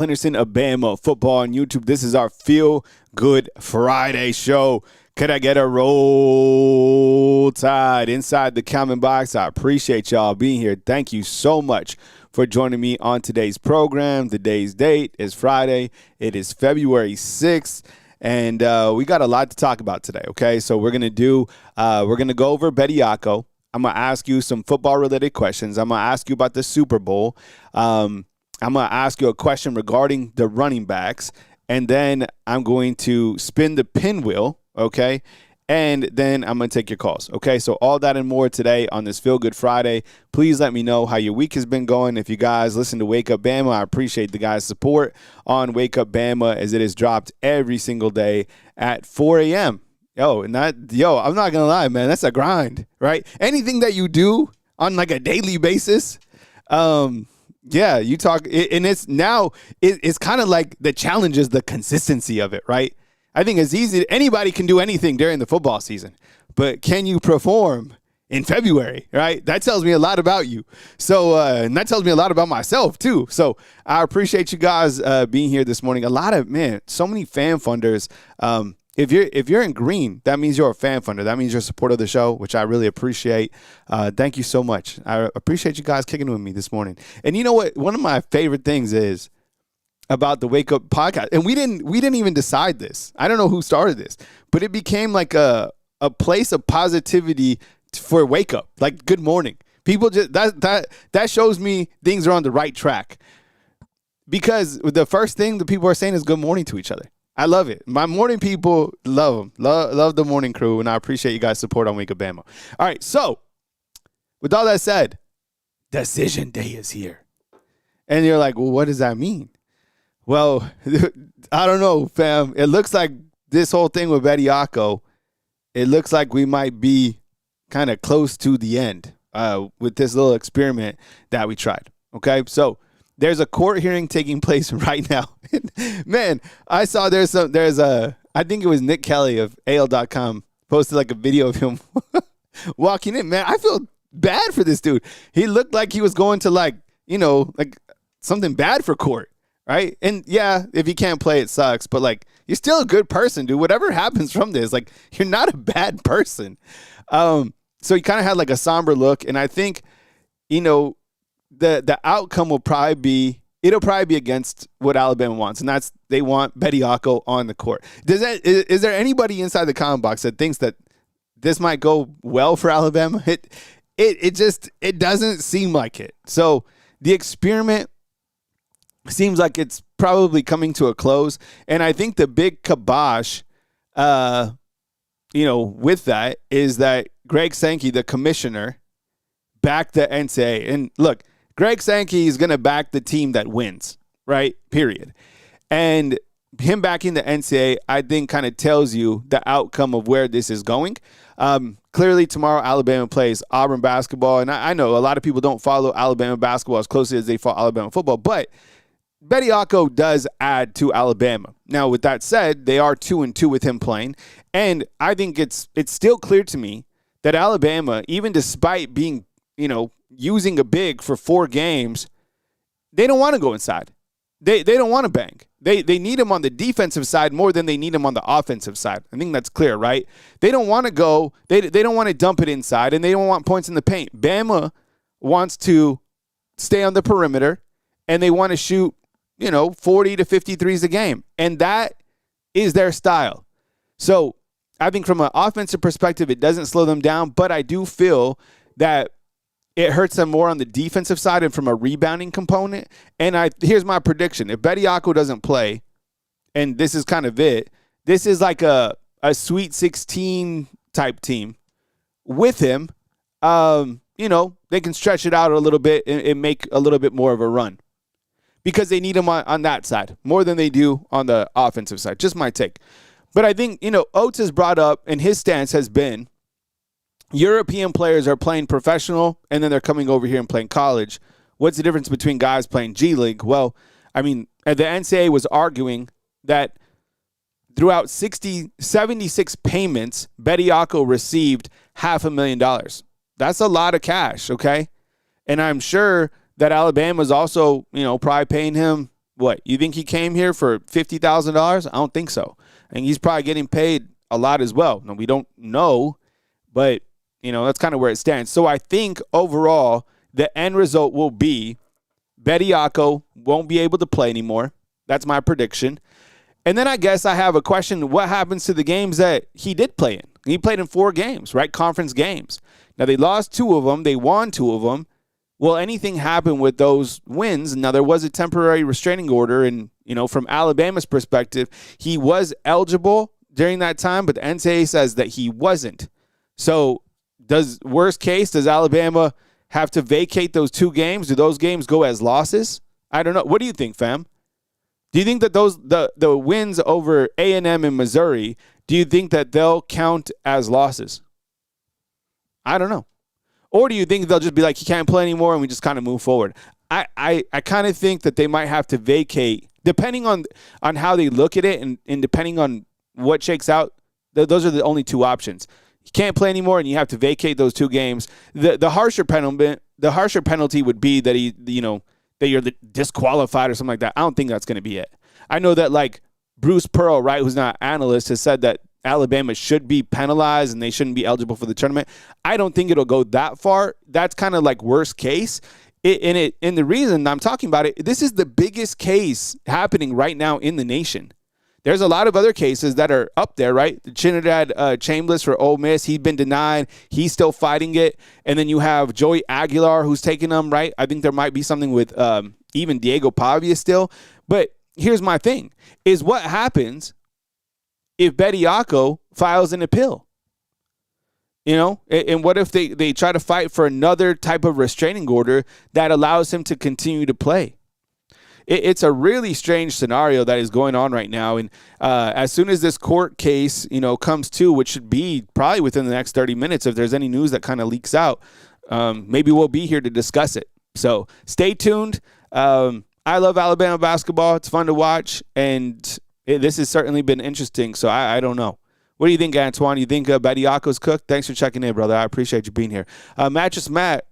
Henderson of Bama football on YouTube. This is our Feel Good Friday show. Could I get a roll tide inside the comment box? I appreciate y'all being here. Thank you so much for joining me on today's program. Today's date is Friday. It is February 6th. And we got a lot to talk about today, okay? So we're going to go over Bediako. I'm going to ask you some football-related questions. I'm going to ask you about the Super Bowl. I'm going to ask you a question regarding the running backs, and then I'm going to spin the pinwheel, okay? And then I'm going to take your calls, okay? So all that and more today on this Feel Good Friday. Please let me know how your week has been going. If you guys listen to Wake Up Bama, I appreciate the guys' support on Wake Up Bama as it is dropped every single day at 4 a.m. I'm not going to lie, man. That's a grind, right? Anything that you do on like a daily basis, you talk, and it's kind of like the challenge is the consistency of it, right? I think it's easy. Anybody can do anything during the football season, but can you perform in February, right? That tells me a lot about you. So, and that tells me a lot about myself too. So I appreciate you guys being here this morning. So many fan funders. If you're in green, that means you're a fan funder. That means you're a supporter of the show, which I really appreciate. Thank you so much. I appreciate you guys kicking with me this morning. And you know what? One of my favorite things is about the Wake Up podcast. And we didn't even decide this. I don't know who started this, but it became like a place of positivity for Wake Up. Like good morning. People just that shows me things are on the right track. Because the first thing that people are saying is good morning to each other. I love it. My morning people love them. Love the morning crew, and I appreciate you guys' support on Wake Up Bama. All right, so with all that said, decision day is here. And you're like, well, what does that mean? Well, I don't know, fam. It looks like this whole thing with Bediako, it looks like we might be kind of close to the end with this little experiment that we tried, okay? So there's a court hearing taking place right now. Man, I saw I think it was Nick Kelly of AL.com posted like a video of him walking in. Man, I feel bad for this dude. He looked like he was going to like something bad for court, right? And yeah, if you can't play, it sucks. But like, you're still a good person, dude. Whatever happens from this, like, you're not a bad person. So he kind of had like a somber look. And I think, the outcome will probably be against what Alabama wants, and that's they want Bediako on the court. Is there anybody inside the comment box that thinks that this might go well for Alabama? It doesn't seem like it. So the experiment seems like it's probably coming to a close, and I think the big kibosh, with that is that Greg Sankey, the commissioner, backed the NCAA, and look. Greg Sankey is going to back the team that wins, right? Period. And him backing the NCAA, I think, kind of tells you the outcome of where this is going. Clearly, tomorrow, Alabama plays Auburn basketball. And I know a lot of people don't follow Alabama basketball as closely as they follow Alabama football. But Bediako does add to Alabama. Now, with that said, they are 2-2 with him playing. And I think it's still clear to me that Alabama, even despite being, using a big for 4 games, they don't want to go inside. They don't want to bang. They need him on the defensive side more than they need him on the offensive side. I think that's clear, right? They don't want to go. They don't want to dump it inside, and they don't want points in the paint. Bama wants to stay on the perimeter, and they want to shoot, 40 to 50 threes a game, and that is their style. So I think from an offensive perspective, it doesn't slow them down, but I do feel that it hurts them more on the defensive side and from a rebounding component. And here's my prediction. If Bediako doesn't play, and this is kind of it, this is like a Sweet 16 type team. With him, they can stretch it out a little bit and make a little bit more of a run. Because they need him on that side more than they do on the offensive side. Just my take. But I think, Oates has brought up, and his stance has been, European players are playing professional, and then they're coming over here and playing college. What's the difference between guys playing G League? Well, I mean, the NCAA was arguing that throughout 76 payments, Bediako received $500,000. That's a lot of cash, okay? And I'm sure that Alabama's also, probably paying him, What, you think he came here for $50,000? I don't think so. I think he's probably getting paid a lot as well. Now, we don't know, but, that's kind of where it stands. So I think overall the end result will be Bediako won't be able to play anymore. That's my prediction. And then I guess I have a question. What happens to the games that he did play in? He played in 4 games, right? Conference games. Now, they lost 2 of them. They won 2 of them. Will anything happen with those wins? Now, there was a temporary restraining order, and, from Alabama's perspective, he was eligible during that time, but the NCAA says that he wasn't. So, worst case, does Alabama have to vacate those 2 games? Do those games go as losses? I don't know. What do you think, fam? Do you think that the wins over A&M and Missouri, do you think that they'll count as losses? I don't know. Or do you think they'll just be like, he can't play anymore, and we just kind of move forward? I kind of think that they might have to vacate, depending on how they look at it and depending on what shakes out. Those are the only 2 options. You can't play anymore, and you have to vacate those 2 games. The harsher penalty would be that that you're disqualified or something like that. I don't think that's going to be it. I know that, like, Bruce Pearl, right, who's not an analyst, has said that Alabama should be penalized and they shouldn't be eligible for the tournament. I don't think it'll go that far. That's kind of like worst case. And the reason I'm talking about it, this is the biggest case happening right now in the nation. There's a lot of other cases that are up there, right? Trinidad Chambliss for Ole Miss, he's been denied. He's still fighting it. And then you have Joey Aguilar who's taking them, right? I think there might be something with even Diego Pavia still. But here's my thing, is what happens if Bediako files an appeal? And what if they try to fight for another type of restraining order that allows him to continue to play? It's a really strange scenario that is going on right now. And as soon as this court case, comes to, which should be probably within the next 30 minutes, if there's any news that kind of leaks out, maybe we'll be here to discuss it. So stay tuned. I love Alabama basketball. It's fun to watch. And this has certainly been interesting. So I don't know. What do you think, Antoine? You think Bediako's cooked? Thanks for checking in, brother. I appreciate you being here. Mattress Matt,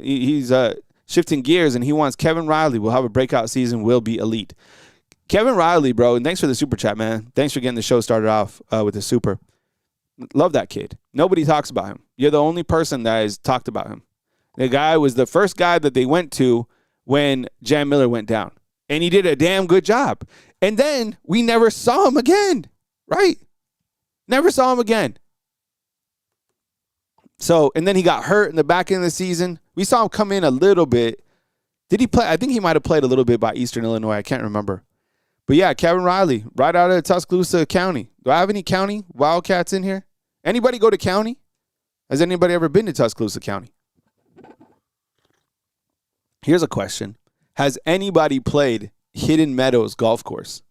he's shifting gears, and he wants Kevin Riley will have a breakout season, will be elite. Kevin Riley, bro, and thanks for the super chat, man. Thanks for getting the show started off with the super. Love that kid. Nobody talks about him. You're the only person that has talked about him. The guy was the first guy that they went to when Jan Miller went down, and he did a damn good job. And then we never saw him again, right? Never saw him again. So, and then he got hurt in the back end of the season. We saw him come in a little bit. Did he play? I think he might have played a little bit by Eastern Illinois. I can't remember. But yeah, Kevin Riley, right out of Tuscaloosa County. Do I have any county Wildcats in here? Anybody go to county? Has anybody ever been to Tuscaloosa County? Here's a question. Has anybody played Hidden Meadows Golf Course?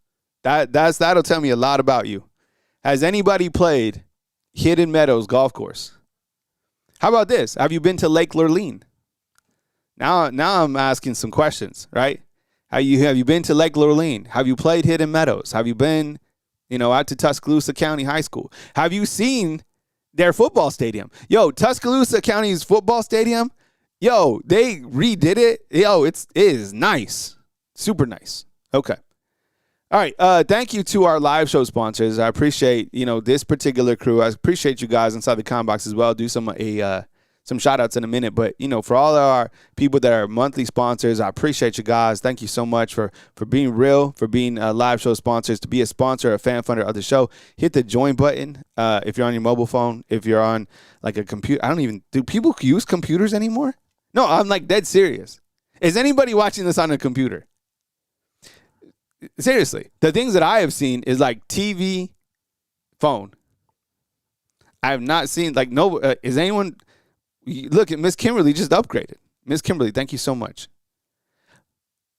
That'll tell me a lot about you. Has anybody played Hidden Meadows Golf Course? How about this? Have you been to Lake Lurleen? Now I'm asking some questions, right? Have you been to Lake Lurleen? Have you played Hidden Meadows? Have you been, out to Tuscaloosa County High School? Have you seen their football stadium? Yo, Tuscaloosa County's football stadium, yo, they redid it. Yo, it is nice. Super nice. Okay. All right. Thank you to our live show sponsors. I appreciate, this particular crew. I appreciate you guys inside the comment box as well. Do some shout outs in a minute. But, for all of our people that are monthly sponsors, I appreciate you guys. Thank you so much for being real, for being live show sponsors. To be a sponsor, a fan funder of the show, hit the join button if you're on your mobile phone, if you're on like a computer. Do people use computers anymore? No, I'm like dead serious. Is anybody watching this on a computer? Seriously, the things that I have seen is like TV, phone. I have not seen is anyone look at Miss Kimberly just upgraded. Miss Kimberly, thank you so much.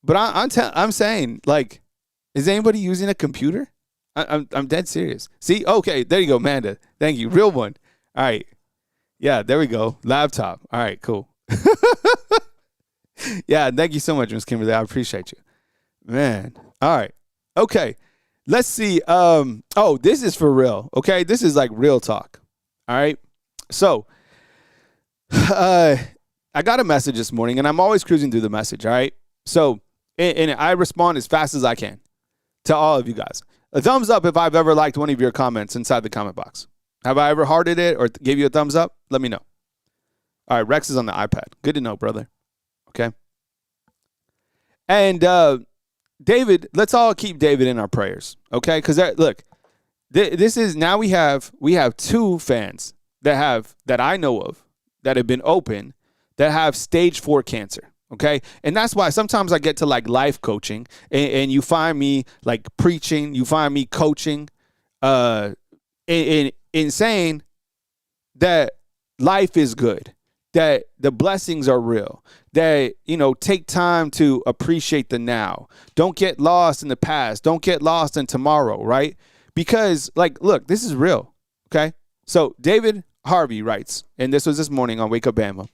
But I'm saying, like, is anybody using a computer? I'm dead serious. See, okay, there you go, Amanda. Thank you, real one. All right, yeah, there we go, laptop. All right, cool. Yeah, thank you so much, Miss Kimberly. I appreciate you, man. All right. Okay. Let's see. This is for real. Okay. This is like real talk. All right. So, I got a message this morning, and I'm always cruising through the message. All right. So And I respond as fast as I can to all of you guys. A thumbs up if I've ever liked one of your comments inside the comment box. Have I ever hearted it or gave you a thumbs up? Let me know. All right, Rex is on the iPad. Good to know, brother. Okay. And David, let's all keep David in our prayers, okay? Because look, this is now we have 2 fans that I know of that have been open that have stage 4 cancer. Okay. And that's why sometimes I get to like life coaching and you find me like preaching, you find me coaching, in saying that life is good, that the blessings are real, that, take time to appreciate the now. Don't get lost in the past. Don't get lost in tomorrow. Right. Because like, look, this is real. Okay. So David Harvey writes, and this was this morning on Wake Up Bama.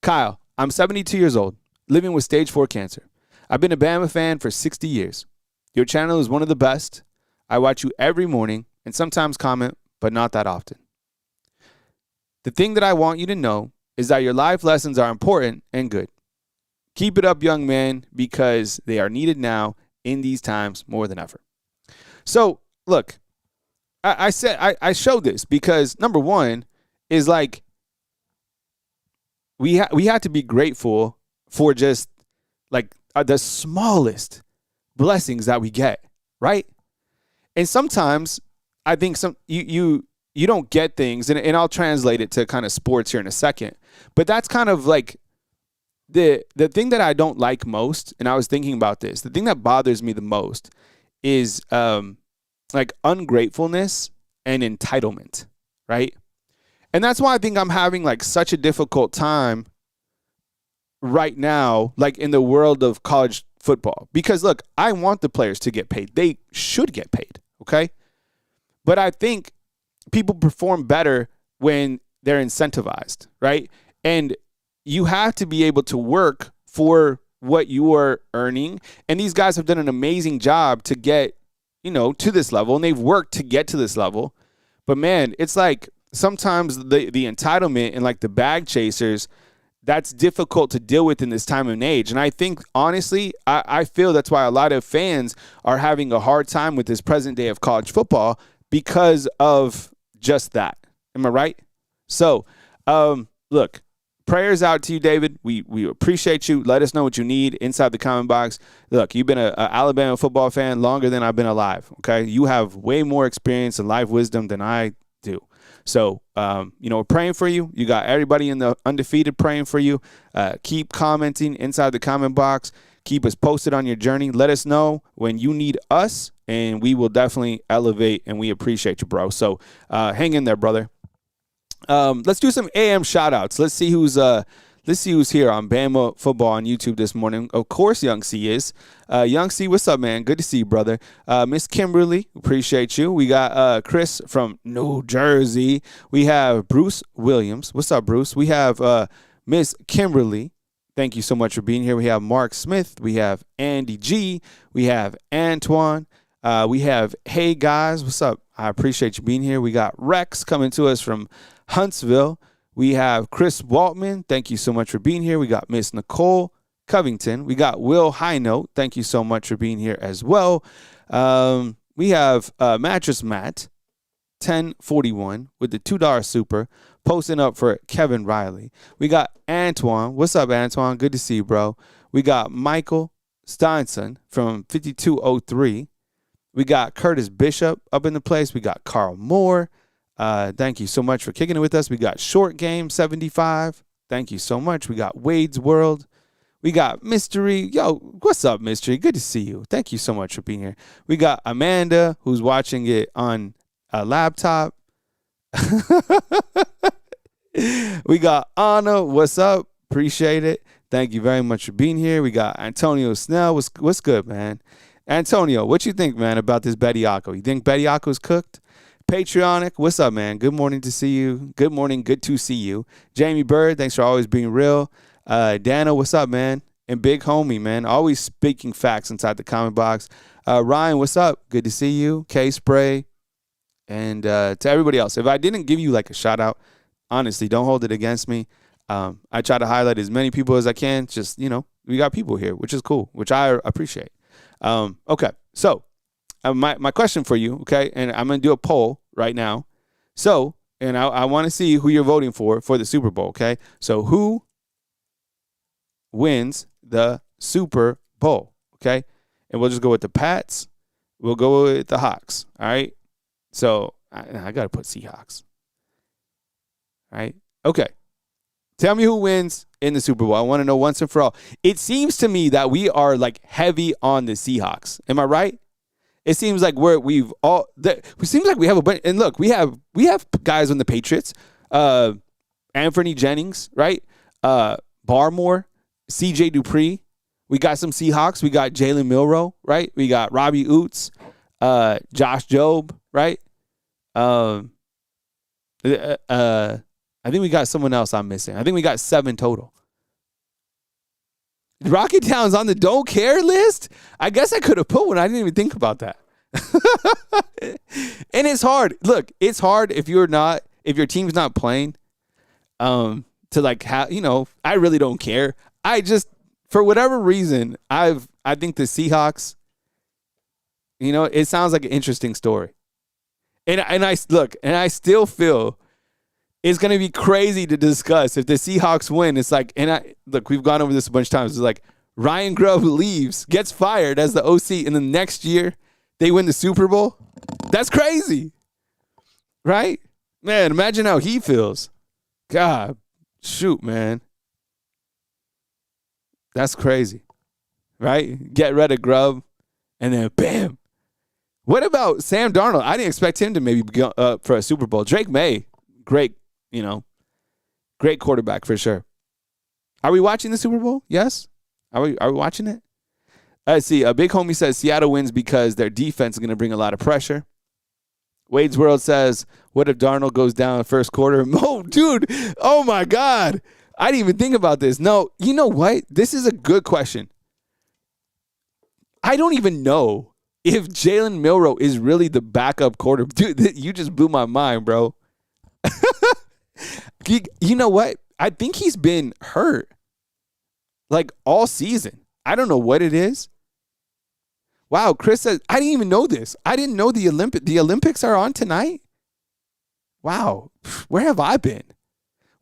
Kyle, I'm 72 years old, living with stage 4 cancer. I've been a Bama fan for 60 years. Your channel is one of the best. I watch you every morning and sometimes comment, but not that often. The thing that I want you to know is that your life lessons are important and good. Keep it up, young man, because they are needed now in these times more than ever. So, look, I showed this because, number one, is like, we have to be grateful for just like the smallest blessings that we get, right? And sometimes I think you don't get things, and I'll translate it to kind of sports here in a second, but that's kind of like the thing that I don't like most, and I was thinking about this, the thing that bothers me the most is like ungratefulness and entitlement, right? And that's why I think I'm having like such a difficult time right now, like in the world of college football. Because look, I want the players to get paid. They should get paid, okay? But I think people perform better when they're incentivized, right? And you have to be able to work for what you are earning. And these guys have done an amazing job to get, to this level. And they've worked to get to this level. But man, it's like, sometimes the entitlement and like the bag chasers, that's difficult to deal with in this time and age. And I think, honestly, I feel that's why a lot of fans are having a hard time with this present day of college football because of just that. Am I right? So, look, prayers out to you, David. We appreciate you. Let us know what you need inside the comment box. Look, you've been an Alabama football fan longer than I've been alive, okay? You have way more experience and life wisdom than I do. So, we're praying for you. You got everybody in the undefeated praying for you. Keep commenting inside the comment box. Keep us posted on your journey. Let us know when you need us, and we will definitely elevate, and we appreciate you, bro. So, hang in there, brother. Let's do some AM shout-outs. Let's see who's here on Bama Football on YouTube this morning. Of course, Young C is. Young C, what's up, man? Good to see you, brother. Miss Kimberly, appreciate you. We got Chris from New Jersey. We have Bruce Williams. What's up, Bruce? We have Miss Kimberly. Thank you so much for being here. We have Mark Smith. We have Andy G. We have Antoine. We have Hey Guys. What's up? I appreciate you being here. We got Rex coming to us from Huntsville. We have Chris Waltman. Thank you so much for being here. We got Miss Nicole Covington. We got Will Highnote. Thank you so much for being here as well. We have Mattress Matt 1041 with the $2 super posting up for Kevin Riley. We got Antoine. What's up, Antoine? Good to see you, bro. We got Michael Steinson from 5203. We got Curtis Bishop up in the place. We got Carl Moore. Thank you so much for kicking it with us. We got Short Game 75. Thank you so much. We got Wade's World. We got Mystery. Yo, what's up, Mystery? Good to see you. Thank you so much for being here. We got Amanda, who's watching it on a laptop. We got Anna. What's up? Appreciate it. Thank you very much for being here. We got Antonio Snell. What's good, man? Antonio, what you think, man, about this Bediako? You think Bediako's cooked? Patriotic, what's up, man? Good morning to see you. Good morning, good to see you. Jamie Bird, thanks for always being real. Dana, what's up, man? And Big Homie, man, always speaking facts inside the comment box. Ryan, what's up? Good to see you. K-Spray. And to everybody else, if I didn't give you like a shout out, honestly, don't hold it against me. I try to highlight as many people as I can. Just, We got people here, which is cool, which I appreciate. Okay, so my question for you, okay, and I'm going to do a poll right now. So, and I want to see who you're voting for the Super Bowl, okay? So who wins the Super Bowl, okay? And we'll just go with the Pats. We'll go with the Hawks, all right? So I got to put Seahawks, all right? Okay. Tell me who wins in the Super Bowl. I want to know once and for all. It seems to me that we are like heavy on the Seahawks. Am I right? It seems like it seems like we have a bunch. And look, we have guys on the Patriots. Anthony Jennings, right? Barmore, C.J. Dupree. We got some Seahawks. We got Jalen Milroe, right? We got Robbie Oots, Josh Jobe, right? I think we got someone else I'm missing. I think we got 7 total. Rocket Town's on the don't care list? I guess I could have put one. I didn't even think about that. And it's hard. Look, it's hard if your team's not playing, to like have, I really don't care. I just, for whatever reason, I think the Seahawks, it sounds like an interesting story. And I still feel it's going to be crazy to discuss if the Seahawks win. It's like, we've gone over this a bunch of times. It's like Ryan Grubb leaves, gets fired as the OC, and the next year they win the Super Bowl. That's crazy, right? Man, imagine how he feels. God, shoot, man. That's crazy, right? Get rid of Grubb, and then bam. What about Sam Darnold? I didn't expect him to maybe go for a Super Bowl. Drake May, great quarterback for sure. Are we watching the Super Bowl? Yes. Are we watching it? Let's see. A big homie says Seattle wins because their defense is going to bring a lot of pressure. Wade's World says, what if Darnold goes down first quarter? Oh, dude. Oh, my God. I didn't even think about this. No, you know what? This is a good question. I don't even know if Jalen Milroe is really the backup quarterback. Dude, you just blew my mind, bro. You know what? I think he's been hurt like all season. I don't know what it is. Wow, Chris says, I didn't even know this. I didn't know the Olympics are on tonight. Wow, where have I been?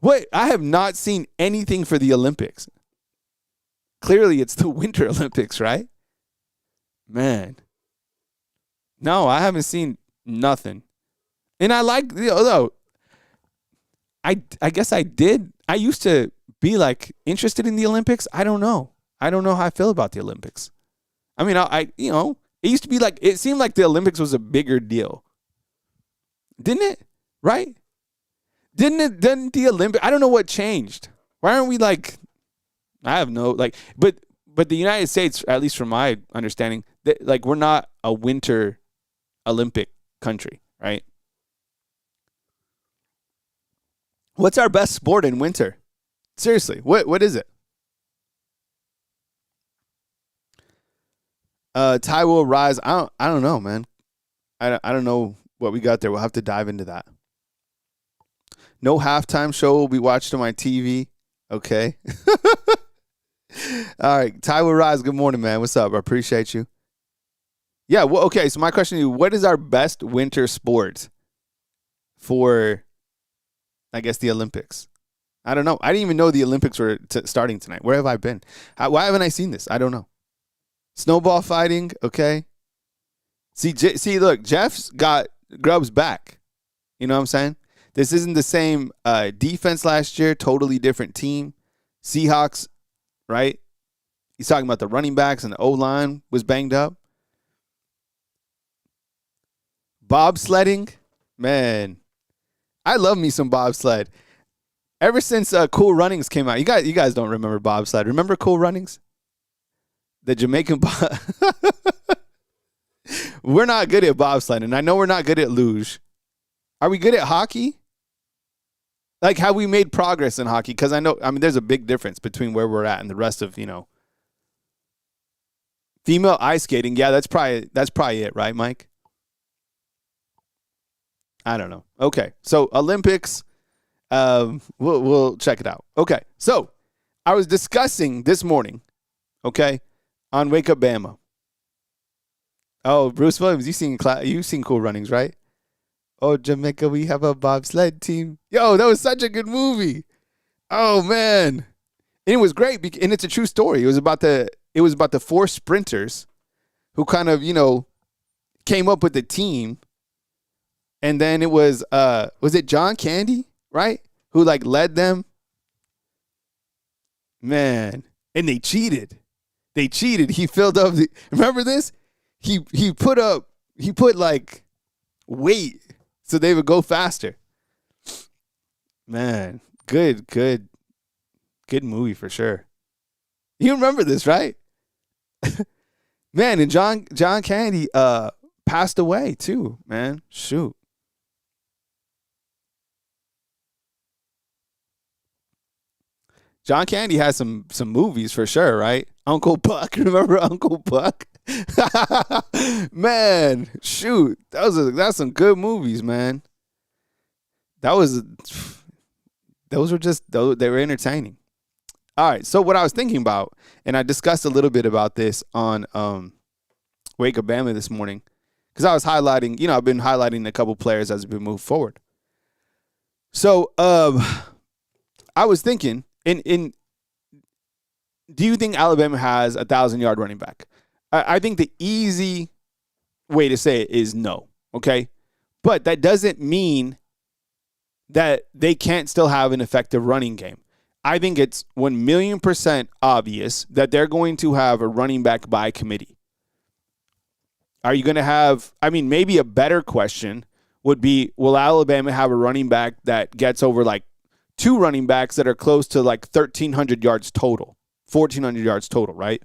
What? I have not seen anything for the Olympics. Clearly, it's the Winter Olympics, right? Man. No, I haven't seen nothing. And I like, although, I guess I did. I used to be like interested in the Olympics. I don't know. I don't know how I feel about the Olympics. I mean, it used to be like, it seemed like the Olympics was a bigger deal. Didn't it? Right? Didn't the Olympics, I don't know what changed. Why aren't we like, I have no, like, but the United States, at least from my understanding, like we're not a winter Olympic country, right? What's our best sport in winter? Seriously, what is it? Ty will rise. I don't know, man. I don't know what we got there. We'll have to dive into that. No halftime show will be watched on my TV. Okay. All right. Ty will rise. Good morning, man. What's up? I appreciate you. Yeah. Well, okay. So my question to you, what is our best winter sport for, I guess, the Olympics? I don't know. I didn't even know the Olympics were starting tonight. Where have I been? Why haven't I seen this? I don't know. Snowball fighting. Okay. See, look, Jeff's got Grubb's back. You know what I'm saying? This isn't the same defense last year. Totally different team. Seahawks, right? He's talking about the running backs and the O-line was banged up. Bobsledding, man. I love me some bobsled. Ever since Cool Runnings came out, you guys don't remember bobsled. Remember Cool Runnings? The Jamaican We're not good at bobsled, and I know we're not good at luge. Are we good at hockey? Like, have we made progress in hockey? Because there's a big difference between where we're at and the rest of, female ice skating. Yeah, that's probably it, right, Mike? I don't know. Okay, so Olympics, we'll check it out. Okay, so I was discussing this morning okay, on Wake Up Bama. Oh, Bruce Williams, you've seen Cool Runnings, right? Oh, Jamaica, we have a bobsled team. Yo, that was such a good movie. Oh man, and it was great, and it's a true story. It was about the four sprinters who kind of came up with the team, and then it was it John Candy, right, who like led them. Man, and they cheated. He filled up remember this? He put like weight so they would go faster. Man, good movie for sure. You remember this, right? Man, and John Candy passed away too, man. Shoot. John Candy has some movies for sure, right? Uncle Buck, remember Uncle Buck? Man, shoot, that's some good movies, man. Those they were entertaining. All right, so what I was thinking about, and I discussed a little bit about this on Wake Up Bama this morning, because I was highlighting, I've been highlighting a couple players as we move forward. So I was thinking, do you think Alabama has a 1,000-yard running back? I think the easy way to say it is no, okay? But that doesn't mean that they can't still have an effective running game. I think it's 1,000,000% obvious that they're going to have a running back by committee. Are you going to have, maybe a better question would be, will Alabama have a running back that gets over like two running backs that are close to like 1,300 yards total, 1,400 yards total, right?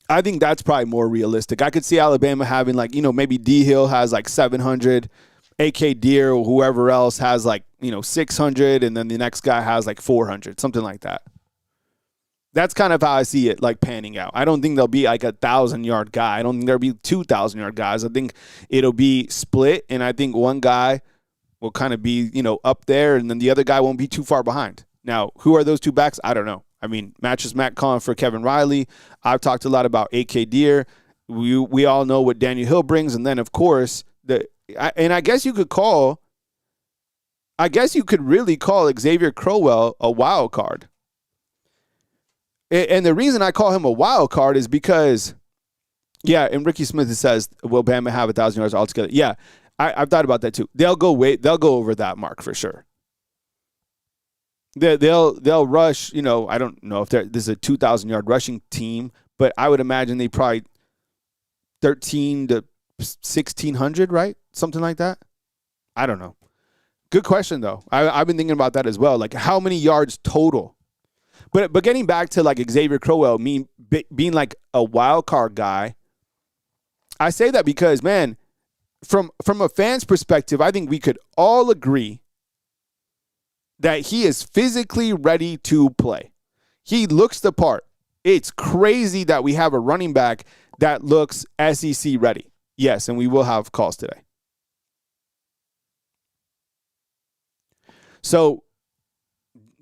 I think that's probably more realistic. I could see Alabama having like, maybe D Hill has like 700, AK Deer or whoever else has like, 600, and then the next guy has like 400, something like that. That's kind of how I see it like panning out. I don't think there'll be like a 1,000-yard guy. I don't think there'll be 2,000-yard guys. I think it'll be split, and I think one guy will kind of be, up there, and then the other guy won't be too far behind. Now, who are those two backs? I don't know. Matches Matt calling for Kevin Riley. I've talked a lot about AK Deer. We all know what Daniel Hill brings, and then of course I guess you could really call Xavier Crowell a wild card. And the reason I call him a wild card is because, and Ricky Smith says, will Bama have 1,000 yards altogether? Yeah, I've thought about that too. They'll go over that mark for sure. They'll rush, I don't know if this is a 2,000-yard rushing team, but I would imagine they probably 13 to 1,600, right? Something like that. I don't know. Good question, though. I've been thinking about that as well. Like, how many yards total? But getting back to, like, Xavier Crowell being, like, a wild card guy, I say that because, man, from a fan's perspective, I think we could all agree that he is physically ready to play. He looks the part. It's crazy that we have a running back that looks SEC ready. Yes, and we will have calls today. So,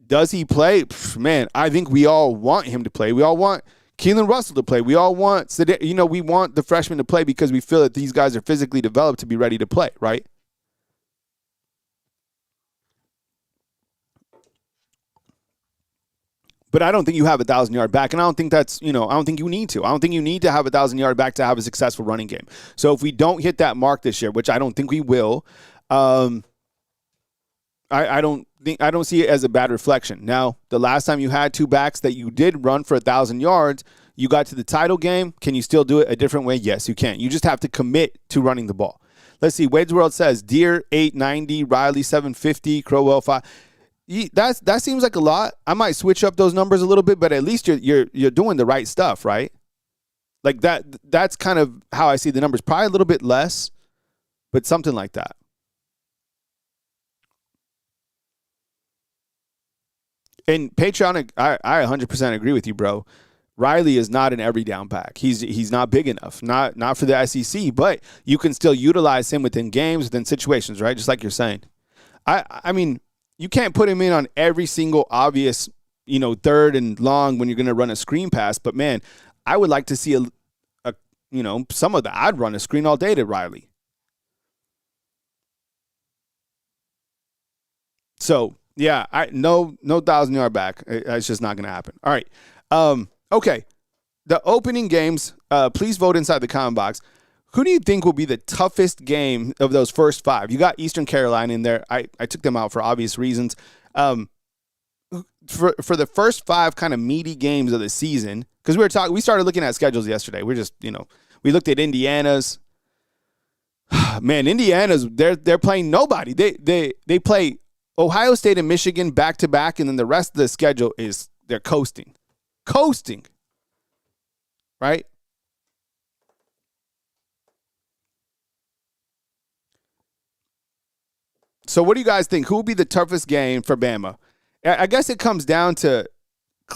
does he play? Man, I think we all want him to play. We all want Keelan Russell to play. We all want, we want the freshmen to play because we feel that these guys are physically developed to be ready to play, right? But I don't think you have a 1,000-yard back, and I don't think that's, I don't think you need to. I don't think you need to have a 1,000-yard back to have a successful running game. So if we don't hit that mark this year, which I don't think we will, I don't see it as a bad reflection. Now, the last time you had two backs that you did run for 1,000 yards, you got to the title game. Can you still do it a different way? Yes, you can. You just have to commit to running the ball. Let's see. Wade's World says Deer 890, Riley 750, Crowell 5. That seems like a lot. I might switch up those numbers a little bit, but at least you're doing the right stuff, right? Like that's kind of how I see the numbers. Probably a little bit less, but something like that. And Patreon, I 100% agree with you, bro. Riley is not an every down back. He's not big enough. Not for the SEC, but you can still utilize him within games, within situations, right? Just like you're saying. I mean, you can't put him in on every single obvious, third and long when you're going to run a screen pass. But, man, I would like to see some of that. I'd run a screen all day to Riley. So, yeah, no 1,000-yard back. It's just not going to happen. All right. Okay. The opening games, please vote inside the comment box. Who do you think will be the toughest game of those first 5? You got Eastern Carolina in there. I took them out for obvious reasons. For the first 5 kind of meaty games of the season, because we started looking at schedules yesterday. We're just, we looked at Indiana's. Man, Indiana's they're playing nobody. They play Ohio State and Michigan back to back, and then the rest of the schedule is they're coasting, right? So what do you guys think? Who will be the toughest game for Bama? I guess it comes down to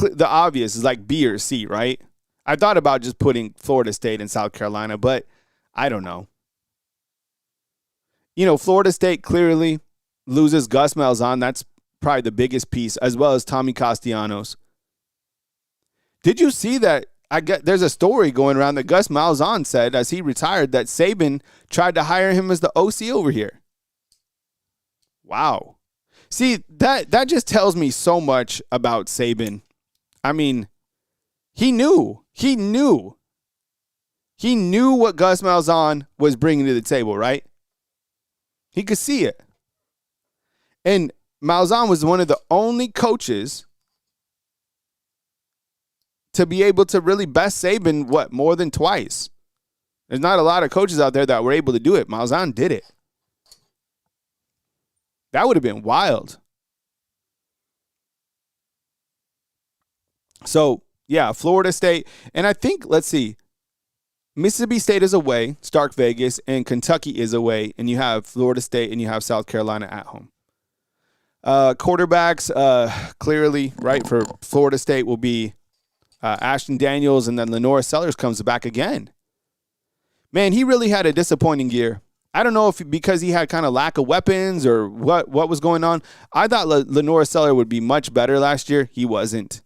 the obvious is like B or C, right? I thought about just putting Florida State and South Carolina, but I don't know. Florida State clearly loses Gus Malzahn. That's probably the biggest piece, as well as Tommy Castellanos. Did you see that? There's a story going around that Gus Malzahn said as he retired that Saban tried to hire him as the OC over here. What? See, that just tells me so much about Saban. I mean, he knew what Gus Malzahn was bringing to the table, right? He could see it. And Malzahn was one of the only coaches to be able to really best Saban, more than twice. There's not a lot of coaches out there that were able to do it. Malzahn did it. That would have been wild. So, yeah, Florida State. And I think, let's see, Mississippi State is away, Stark Vegas, and Kentucky is away, and you have Florida State and you have South Carolina at home. Quarterbacks, clearly, right, for Florida State will be Ashton Daniels, and then Lenora Sellers comes back again. Man, he really had a disappointing year. I don't know if because he had kind of lack of weapons or what was going on. I thought Lenora Sellers would be much better last year. He wasn't.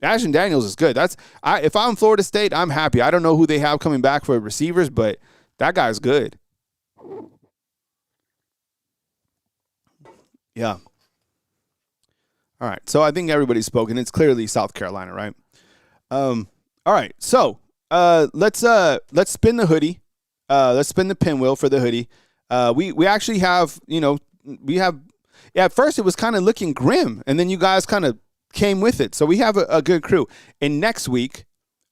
Ashton Daniels is good. If I'm Florida State, I'm happy. I don't know who they have coming back for receivers, but that guy's good. Yeah. All right. So I think everybody's spoken. It's clearly South Carolina, right? All right. So let's spin the hoodie. Let's spin the pinwheel for the hoodie. We actually have, at first it was kind of looking grim, and then you guys kind of came with it. So we have a good crew. And next week,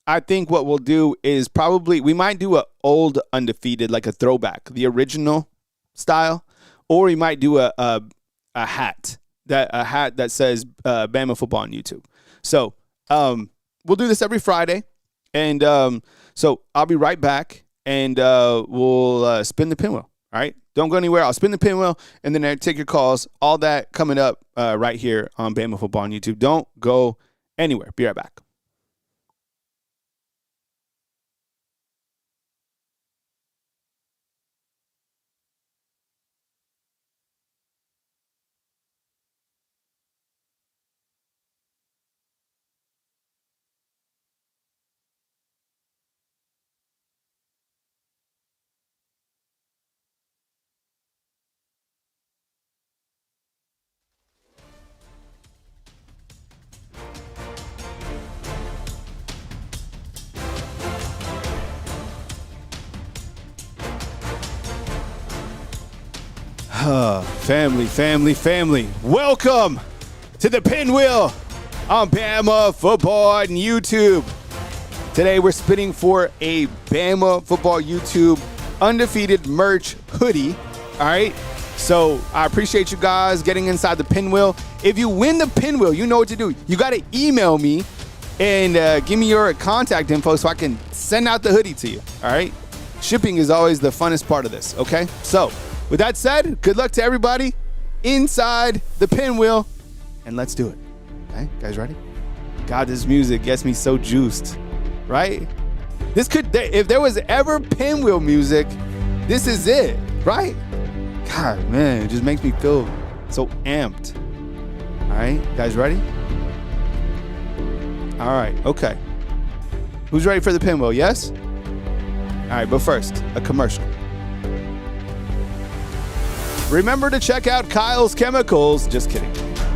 I think what we'll do is we might do a old undefeated, like a throwback, the original style, or we might do a hat that says Bama football on YouTube. So we'll do this every Friday, and so I'll be right back. And we'll spin the pinwheel, all right? Don't go anywhere. I'll spin the pinwheel, and then I take your calls. All that coming up right here on Bama Football on YouTube. Don't go anywhere. Be right back. Family. Welcome to the Pinwheel on Bama Football on YouTube. Today we're spinning for a Bama Football YouTube undefeated merch hoodie. All right. So I appreciate you guys getting inside the pinwheel. If you win the pinwheel, you know what to do. You got to email me and give me your contact info so I can send out the hoodie to you. All right. Shipping is always the funnest part of this. Okay. So with that said, good luck to everybody inside the pinwheel, and let's do it. Okay, guys ready? God, this music gets me so juiced, right? If there was ever pinwheel music, this is it, right? God, man, it just makes me feel so amped. right, guys ready? All right, okay. Who's ready for the pinwheel? Yes? All right, but first, a commercial. Remember to check out Kyle's Chemicals. Just kidding.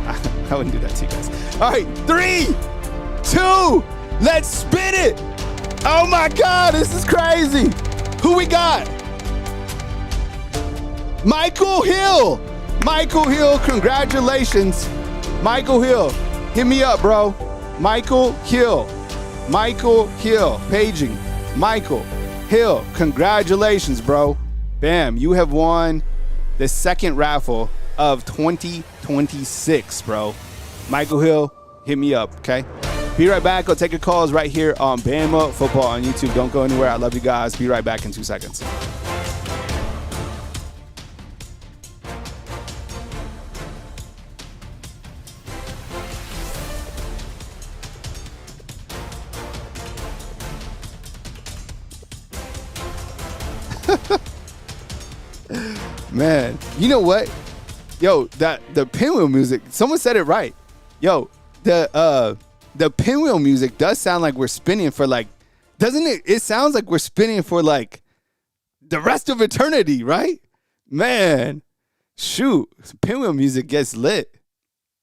I wouldn't do that to you guys. All right, 3, 2, let's spin it. Oh my God, this is crazy. Who we got? Michael Hill. Michael Hill, congratulations. Michael Hill, hit me up, bro. Michael Hill. Michael Hill, paging. Michael Hill, congratulations, bro. Bam, you have won the second raffle of 2026, bro. Michael Hill, hit me up, okay? Be right back. I'll take your calls right here on Bama Football on YouTube. Don't go anywhere. I love you guys. Be right back in 2 seconds. Man, you know what? Yo, the pinwheel music, someone said it right. Yo, the pinwheel music does sound like we're spinning for like, doesn't it? It sounds like we're spinning for like the rest of eternity, right? Man, shoot, pinwheel music gets lit.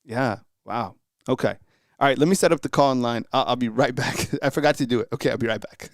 Yeah, wow. Okay. All right, let me set up the call in line. I'll be right back. I forgot to do it. Okay, I'll be right back.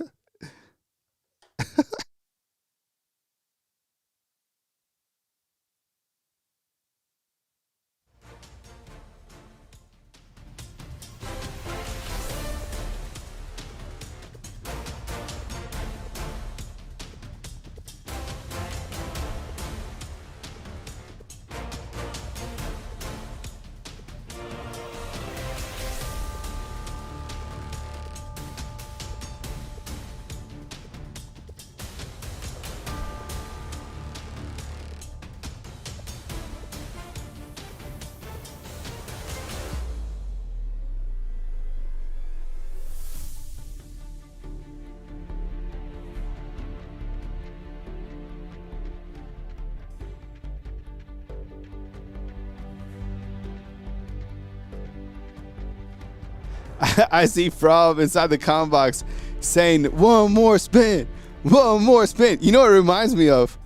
I see Frob inside the comment box saying, one more spin. You know what it reminds me of?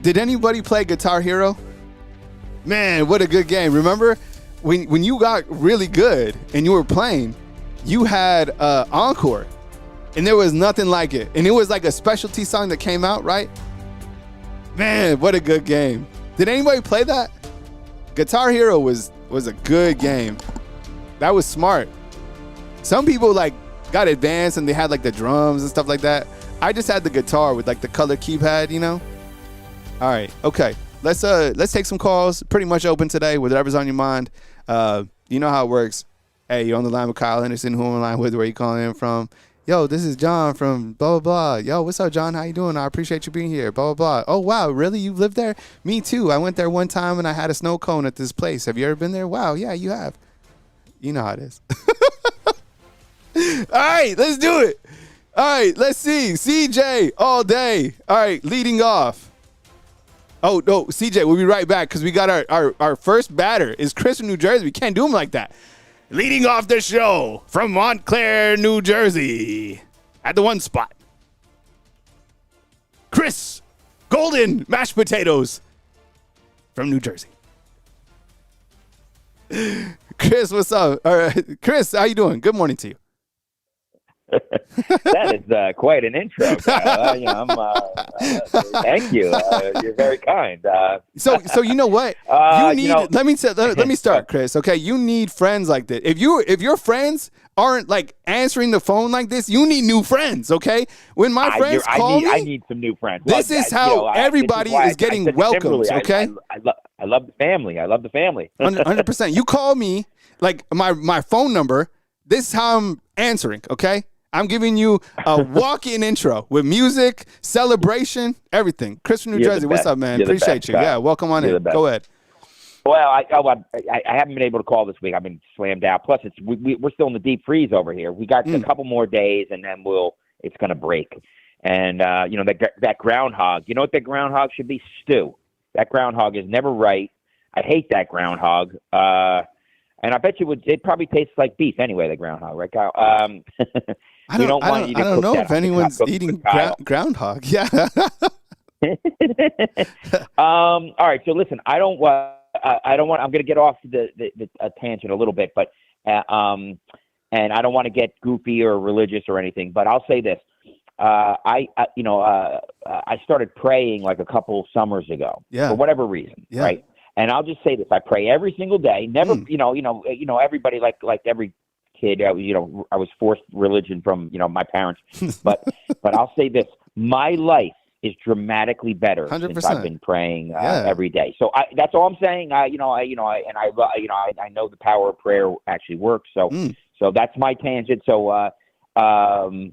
Did anybody play Guitar Hero? Man, what a good game. Remember when you got really good and you were playing, you had Encore, and there was nothing like it. And it was like a specialty song that came out, right? Man, what a good game. Did anybody play that? Guitar Hero was a good game. That was smart. Some people like got advanced and they had like the drums and stuff like that. I just had the guitar with like the color keypad, you know? All right, okay. Let's take some calls. Pretty much open today, whatever's on your mind. You know how it works. Hey, you're on the line with Kyle Henderson. Who am I on the line with? Where you calling in from? Yo, this is John from blah, blah, blah. Yo, what's up, John? How you doing? I appreciate you being here. Blah, blah, blah. Oh, wow. Really? You live there? Me too. I went there one time and I had a snow cone at this place. Have you ever been there? Wow. Yeah, you have. You know how it is. All right, let's do it. All right, let's see. CJ all day. All right, leading off. Oh, no, CJ, we'll be right back because we got our first batter is Chris from New Jersey. We can't do him like that. Leading off the show from Montclair, New Jersey, at the one spot, Chris Golden Mashed Potatoes from New Jersey. Chris, what's up? All right, Chris, how you doing? Good morning to you. That is quite an intro. Thank you. You're very kind. So you know what? You need. Let me start, Chris. Okay, you need friends like this. If your friends aren't like answering the phone like this, you need new friends. Okay, when my friends call me, I need some new friends. This is how everybody is getting welcomed. Okay, I love the family. 100%. You call me like my phone number. This is how I'm answering. Okay. I'm giving you a walk-in intro with music, celebration, everything. Chris from New Jersey, what's up, man? Appreciate you. Yeah, welcome on in. Go ahead. Well, I haven't been able to call this week. I've been slammed out. Plus, we're still in the deep freeze over here. We got a couple more days, and then it's going to break. And that groundhog. You know what that groundhog should be? Stew. That groundhog is never right. I hate that groundhog. And I bet you it probably tastes like beef anyway, the groundhog, right, Kyle? I don't know if anyone's eating groundhog. Yeah. All right. So listen, I don't want. I'm going to get off the tangent a little bit, but and I don't want to get goofy or religious or anything. But I'll say this: I started praying like a couple summers ago for whatever reason, right? And I'll just say this: I pray every single day. Never, everybody like every kid. I was forced religion from my parents, but I'll say this: my life is dramatically better 100%. Since I've been praying every day. So that's all I'm saying. I know the power of prayer actually works. So that's my tangent. So my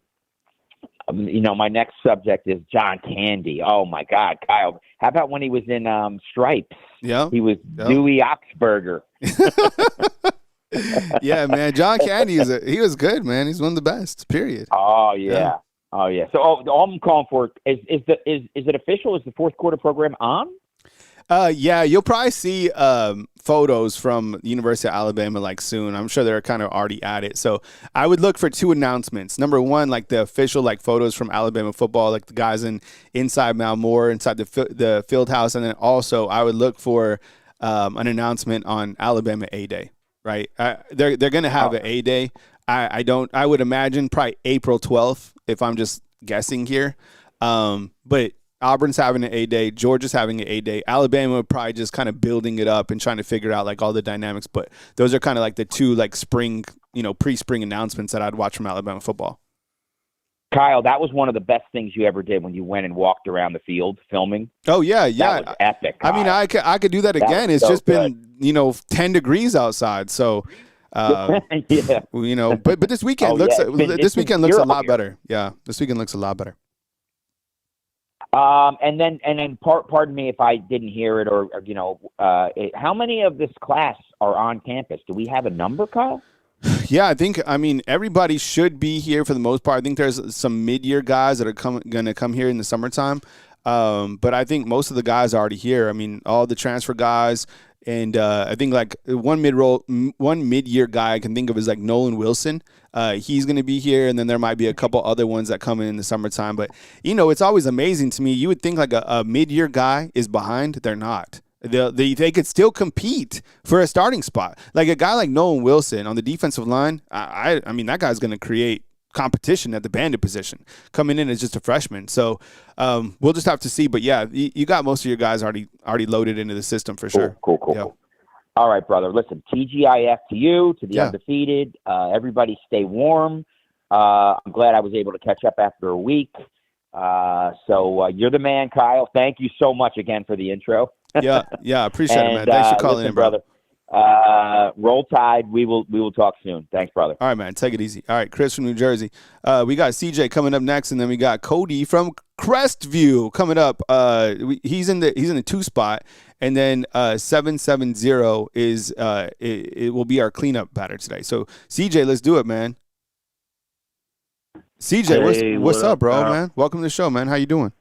next subject is John Candy. Oh my God, Kyle! How about when he was in Stripes? Yeah, he was Dewey Oxburger. Yeah, man. John Candy he was good, man. He's one of the best. Period. Oh yeah. Oh yeah. So all I'm calling for is it official? Is the fourth quarter program on? Yeah, you'll probably see photos from the University of Alabama like soon. I'm sure they're kind of already at it. So I would look for two announcements. Number one, like the official like photos from Alabama football, like the guys inside Mount Moore, inside the field house, and then also I would look for an announcement on Alabama A-Day. Right? They're going to have an A-Day. I would imagine probably April 12th if I'm just guessing here. But Auburn's having an A-Day. Georgia's having an A-Day. Alabama probably just kind of building it up and trying to figure out like all the dynamics. But those are kind of like the two like spring, pre-spring announcements that I'd watch from Alabama football. Kyle, that was one of the best things you ever did when you went and walked around the field filming. Oh, yeah. That was epic, Kyle. I mean, I could do that again. It's so just good. Been, 10 degrees outside. So, but this weekend looks a lot better. Yeah, this weekend looks a lot better. And then pardon me if I didn't hear it or how many of this class are on campus? Do we have a number, Kyle? Yeah, I mean, everybody should be here for the most part. I think there's some mid-year guys that are going to come here in the summertime. But I think most of the guys are already here. I mean, all the transfer guys. And I think like one mid-year guy I can think of is like Nolan Wilson. He's going to be here, and then there might be a couple other ones that come in the summertime. But, it's always amazing to me. You would think like a mid-year guy is behind. They're not. They could still compete for a starting spot. Like a guy like Nolan Wilson on the defensive line, I mean, that guy's going to create competition at the bandit position coming in as just a freshman. So we'll just have to see. But yeah, you got most of your guys already loaded into the system for sure. Cool. Yep. All right, brother. Listen, TGIF to you, to the undefeated. Everybody stay warm. I'm glad I was able to catch up after a week. So you're the man, Kyle. Thank you so much again for the intro. Yeah, appreciate it, man. Thanks for calling in, brother. Roll Tide. We will talk soon. Thanks, brother. All right, man. Take it easy. All right, Chris from New Jersey. We got CJ coming up next, and then we got Cody from Crestview coming up. He's in the 2 spot, and then 770 is it will be our cleanup batter today. So CJ, let's do it, man. CJ, what's up, bro, man? Welcome to the show, man. How you doing?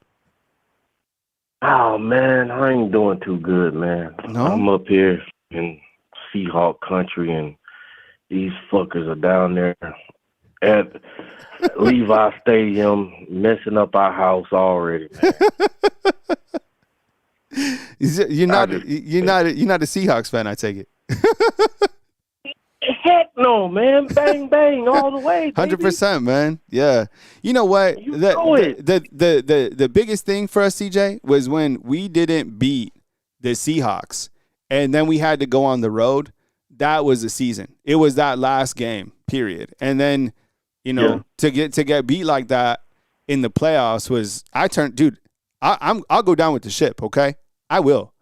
Oh man, I ain't doing too good, man. No? I'm up here in Seahawk country, and these fuckers are down there at Levi Stadium messing up our house already, man. You're not a Seahawks fan, I take it. Heck no, man. Bang, bang, all the way, 100%, man. Yeah. You know what? The biggest thing for us, CJ, was when we didn't beat the Seahawks and then we had to go on the road. That was the season. It was that last game, period. And then, to get beat like that in the playoffs was I'll go down with the ship, okay? I will.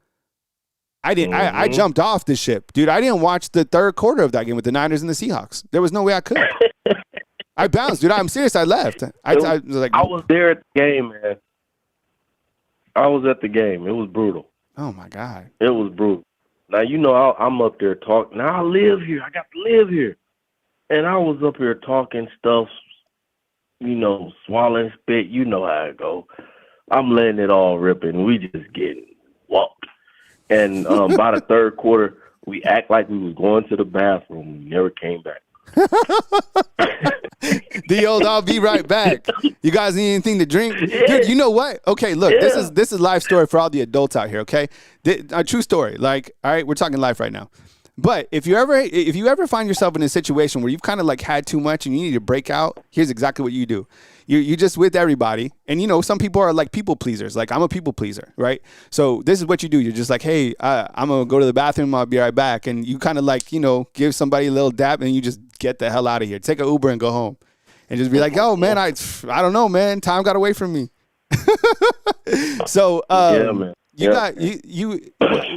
I jumped off the ship, dude. I didn't watch the third quarter of that game with the Niners and the Seahawks. There was no way I could. I bounced, dude. I'm serious. I left. I was like, I was there at the game, man. I was at the game. It was brutal. Oh my God. It was brutal. Now I'm up there talking. Now I live here. I got to live here, and I was up here talking stuff. Swallowing spit. You know how it go. I'm letting it all rip, and we just getting whooped. And by the third quarter, we act like we was going to the bathroom. We never came back. The old "I'll be right back." You guys need anything to drink? Dude, you know what? Okay, look, this is life story for all the adults out here. Okay, a true story. Like, all right, we're talking life right now. But if you ever find yourself in a situation where you've kind of like had too much and you need to break out, here's exactly what you do. You just with everybody, and some people are like people pleasers. Like I'm a people pleaser, right? So this is what you do. You're just like, hey, I'm gonna go to the bathroom. I'll be right back. And you kind of like give somebody a little dap, and you just get the hell out of here. Take an Uber and go home, and just be like, yo, man, I don't know, man. Time got away from me. So yeah, man.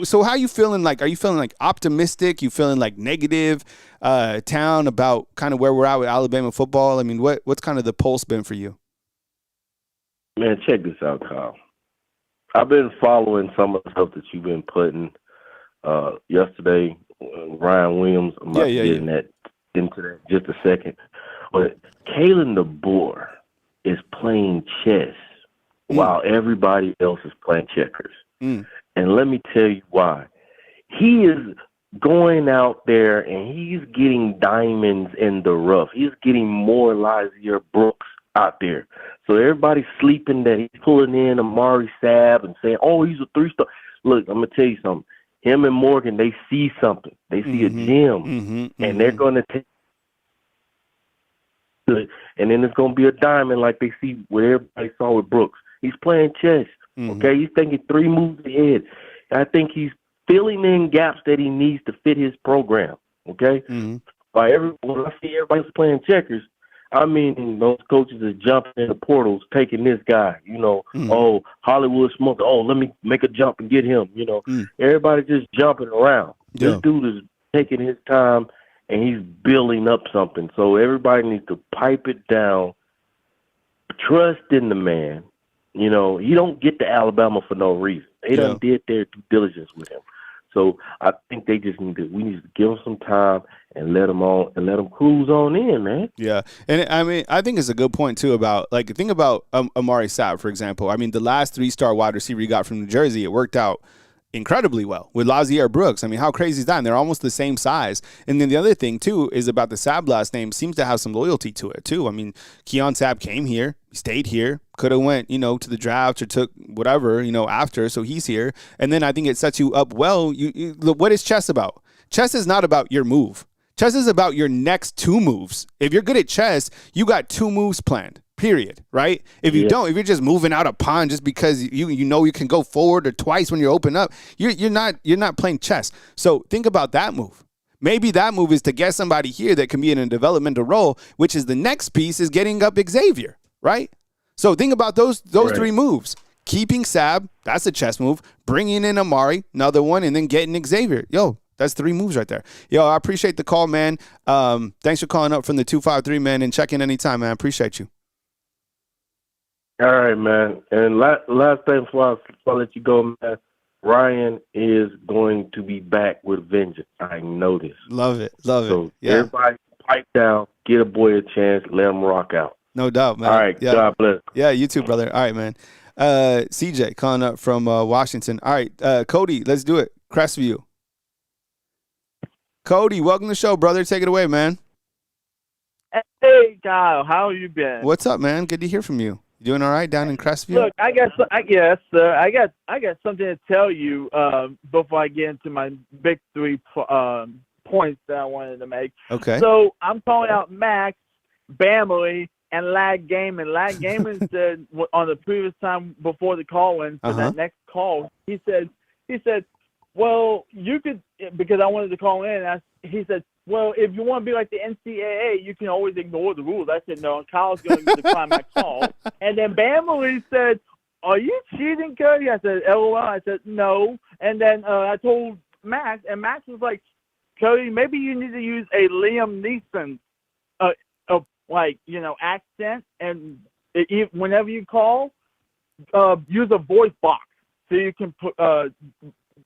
So how you feeling? Like, are you feeling like optimistic? You feeling like negative town about kind of where we're at with Alabama football? I mean, what's kind of the pulse been for you? Man, check this out, Kyle. I've been following some of the stuff that you've been putting. Yesterday, Ryan Williams. I'm not getting into that just a second. But Kalen DeBoer is playing chess while everybody else is playing checkers. And let me tell you why. He is going out there and he's getting diamonds in the rough. He's getting more Lazier Brooks out there. So everybody's sleeping that he's pulling in Amari Saab and saying, oh, he's a 3-star. Look, I'm going to tell you something. Him and Morgan, they see something. They see a gem, and they're going to take it. And then it's going to be a diamond like they see what everybody saw with Brooks. He's playing chess. Okay, he's thinking 3 moves ahead. I think he's filling in gaps that he needs to fit his program. Okay, when I see everybody's playing checkers, I mean those coaches are jumping in the portals, taking this guy. Oh, Hollywood Smoke. Oh, let me make a jump and get him. Everybody just jumping around. Yeah. This dude is taking his time and he's building up something. So everybody needs to pipe it down, trust in the man. You don't get to Alabama for no reason. They done did their due diligence with him. So I think we need to give him some time and let him cruise on in, man. Yeah. And I mean, I think it's a good point too about think about Amari Sapp, for example. I mean, the last 3-star wide receiver he got from New Jersey, it worked out incredibly well with Lazier Brooks. I mean, how crazy is that? And they're almost the same size. And then the other thing too is about the Sabb last name seems to have some loyalty to it too. I mean, Keon Sabb came here, stayed here, could have went, to the draft or took whatever, after. So he's here. And then I think it sets you up well. What is chess about? Chess is not about your move. Chess is about your next 2 moves. If you're good at chess, you got 2 moves planned. Period. Right? If you don't, if you're just moving out a pawn just because you can go forward or twice when you open up, you're not playing chess. So think about that move. Maybe that move is to get somebody here that can be in a developmental role, which is the next piece is getting up Xavier. Right? So think about those 3 moves. Keeping Sabb, that's a chess move. Bringing in Amari, another one, and then getting Xavier. Yo, that's 3 moves right there. Yo, I appreciate the call, man. Thanks for calling up from the 253, man, and check in anytime, man. I appreciate you. All right, man. And last thing before I let you go, man, Ryan is going to be back with vengeance. I know this. Love it. So everybody pipe down, get a boy a chance, let him rock out. No doubt, man. All right, God bless. Yeah, you too, brother. All right, man. CJ calling up from Washington. All right, Cody, let's do it. Crestview. Cody, welcome to the show, brother. Take it away, man. Hey, Kyle, how you been? What's up, man? Good to hear from you. You doing all right down in Crestview? Look, I got something to tell you before I get into my big 3 points that I wanted to make. Okay. So I'm calling out Max, Bamley, and Lag Gaiman. Lag Gaiman said on the previous time before the call-in for that next call, he said, well, you could, because I wanted to call in, he said, well, if you want to be like the NCAA, you can always ignore the rules. I said, no, Kyle's going to decline my call. And then Bamley said, are you cheating, Cody? I said, LOL. I said, no. And then I told Max, and Max was like, Cody, maybe you need to use a Liam Neeson, accent. And whenever you call, use a voice box so you can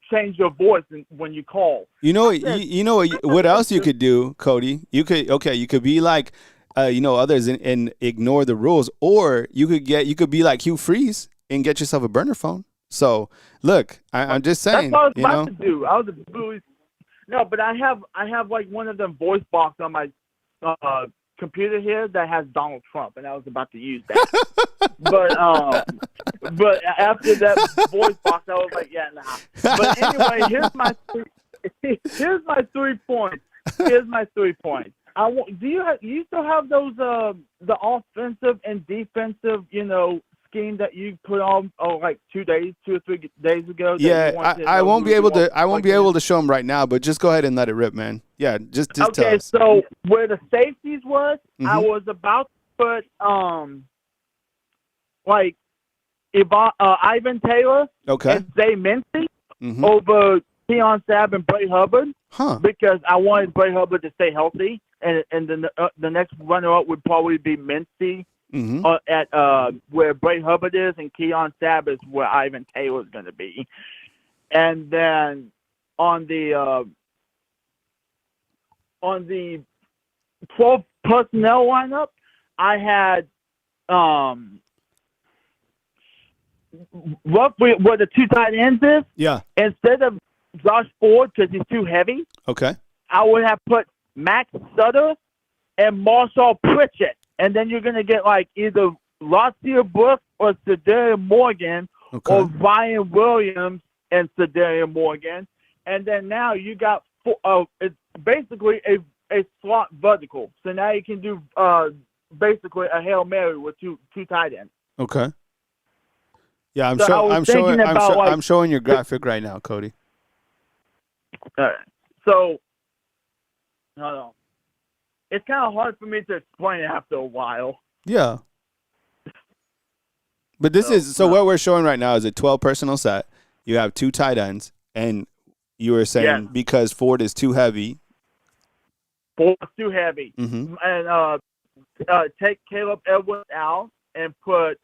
change your voice when you call. What else you could do, Cody? You could be like others and ignore the rules, or you could be like Hugh Freeze and get yourself a burner phone. So look, I'm just saying. That's what I was about to do. I was no, but I have like one of them voice box on my computer here that has Donald Trump, and I was about to use that. but after that voice box, I was like, yeah, nah. But anyway, here's my 3 points. Here's my 3 points. Do you still have those the offensive and defensive scheme that you put on like 2 or 3 days ago? Yeah, I won't be able to show them right now, but just go ahead and let it rip, man. Yeah, just tell us. Okay, so where the safeties was, I was about to put like Ivan Taylor and Zay Mincy over Keon Sabb and Bray Hubbard, because I wanted Bray Hubbard to stay healthy, and then the next runner-up would probably be Mincy at where Bray Hubbard is, and Keon Sabb is where Ivan Taylor is going to be. And then on the 12 personnel lineup, I had roughly where the 2 tight ends is. Yeah. Instead of Josh Ford, because he's too heavy. Okay. I would have put Max Sutter and Marshall Pritchett, and then you're gonna get like either Lacia Brooks or Cedarian Morgan, or Ryan Williams and Cedarian Morgan, and then now you got it's basically a slot vertical. So now you can do basically a Hail Mary with two tight ends. Okay. Yeah, I'm showing your graphic right now, Cody. All right. So, hold on. It's kind of hard for me to explain after a while. Yeah. But what we're showing right now is a 12 personnel set. You have 2 tight ends, and you were saying because Ford is too heavy. Ford's too heavy. And take Caleb Edwards out and put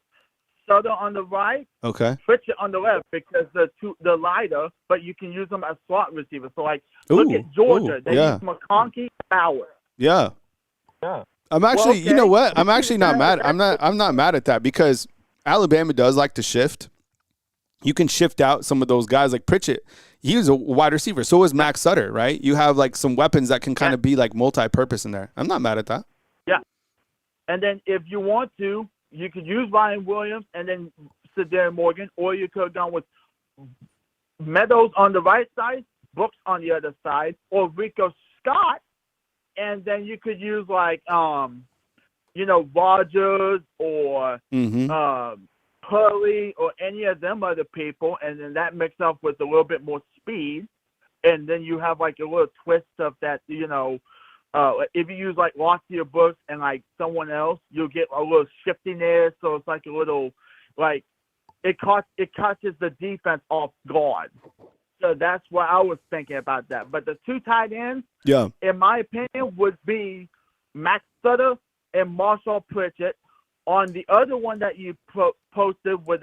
Sutter on the right, Pritchett on the left, because the lighter, but you can use them as slot receivers. So look at Georgia. They use McConkey, Bauer. Yeah. I'm actually, you know what? I'm actually not mad. I'm not mad at that, because Alabama does like to shift. You can shift out some of those guys like Pritchett. He was a wide receiver. So is Max Sutter, right? You have like some weapons that can kind of be like multi-purpose in there. I'm not mad at that. Yeah. And then if you want to, you could use Ryan Williams and then Cedarian Morgan, or you could have gone with Meadows on the right side, Brooks on the other side, or Rico Scott, and then you could use like Rogers or Hurley or any of them other people, and then that mixed up with a little bit more speed, and then you have like a little twist of that, if you use like Lacia Brooks and like someone else, you'll get a little shifting there, so it's like a little like it catches the defense off guard. So that's what I was thinking about that. But the 2 tight ends, in my opinion, would be Max Sutter and Marshall Pritchett. On the other one that you posted with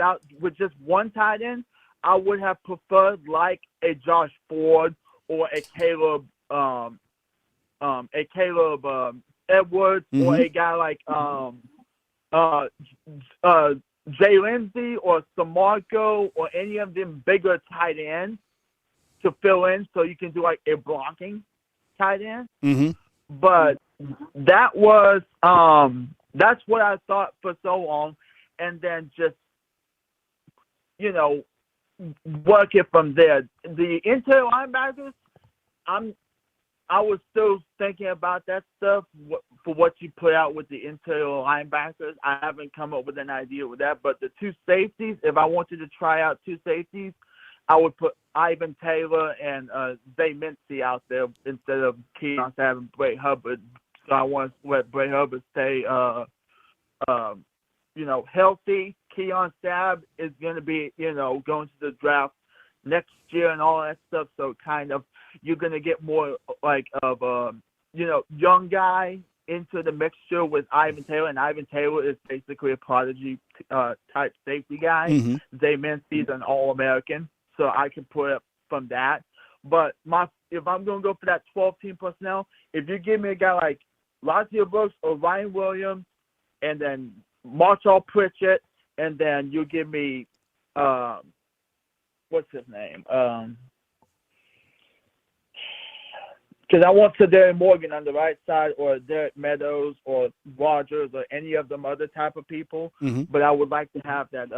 just 1 tight end, I would have preferred like a Josh Ford or a Caleb Edwards, or a guy like Jay Lindsey or Samarco or any of them bigger tight ends to fill in, so you can do like a blocking tight end. But that was that's what I thought for so long, and then just work it from there. The interior linebackers, I was still thinking about that stuff for what you put out with the interior linebackers. I haven't come up with an idea with that. But the 2 safeties, if I wanted to try out 2 safeties, I would put Ivan Taylor and Zay Mincy out there instead of Keon Sabb and Bray Hubbard. So I want to let Bray Hubbard stay, healthy. Keon Sabb is going to be, going to the draft next year and all that stuff. So kind of you're going to get more like of a, young guy into the mixture with Ivan Taylor. And Ivan Taylor is basically a prodigy type safety guy. Zay Mincy's an All-American. So I can put it from that. But if I'm going to go for that 12-team personnel, if you give me a guy like Lacia Brooks or Ryan Williams, and then Marshall Pritchett, and then you give me what's his name? Because I want Cedric Morgan on the right side, or Derek Meadows, or Rogers, or any of them other type of people. Mm-hmm. But I would like to have that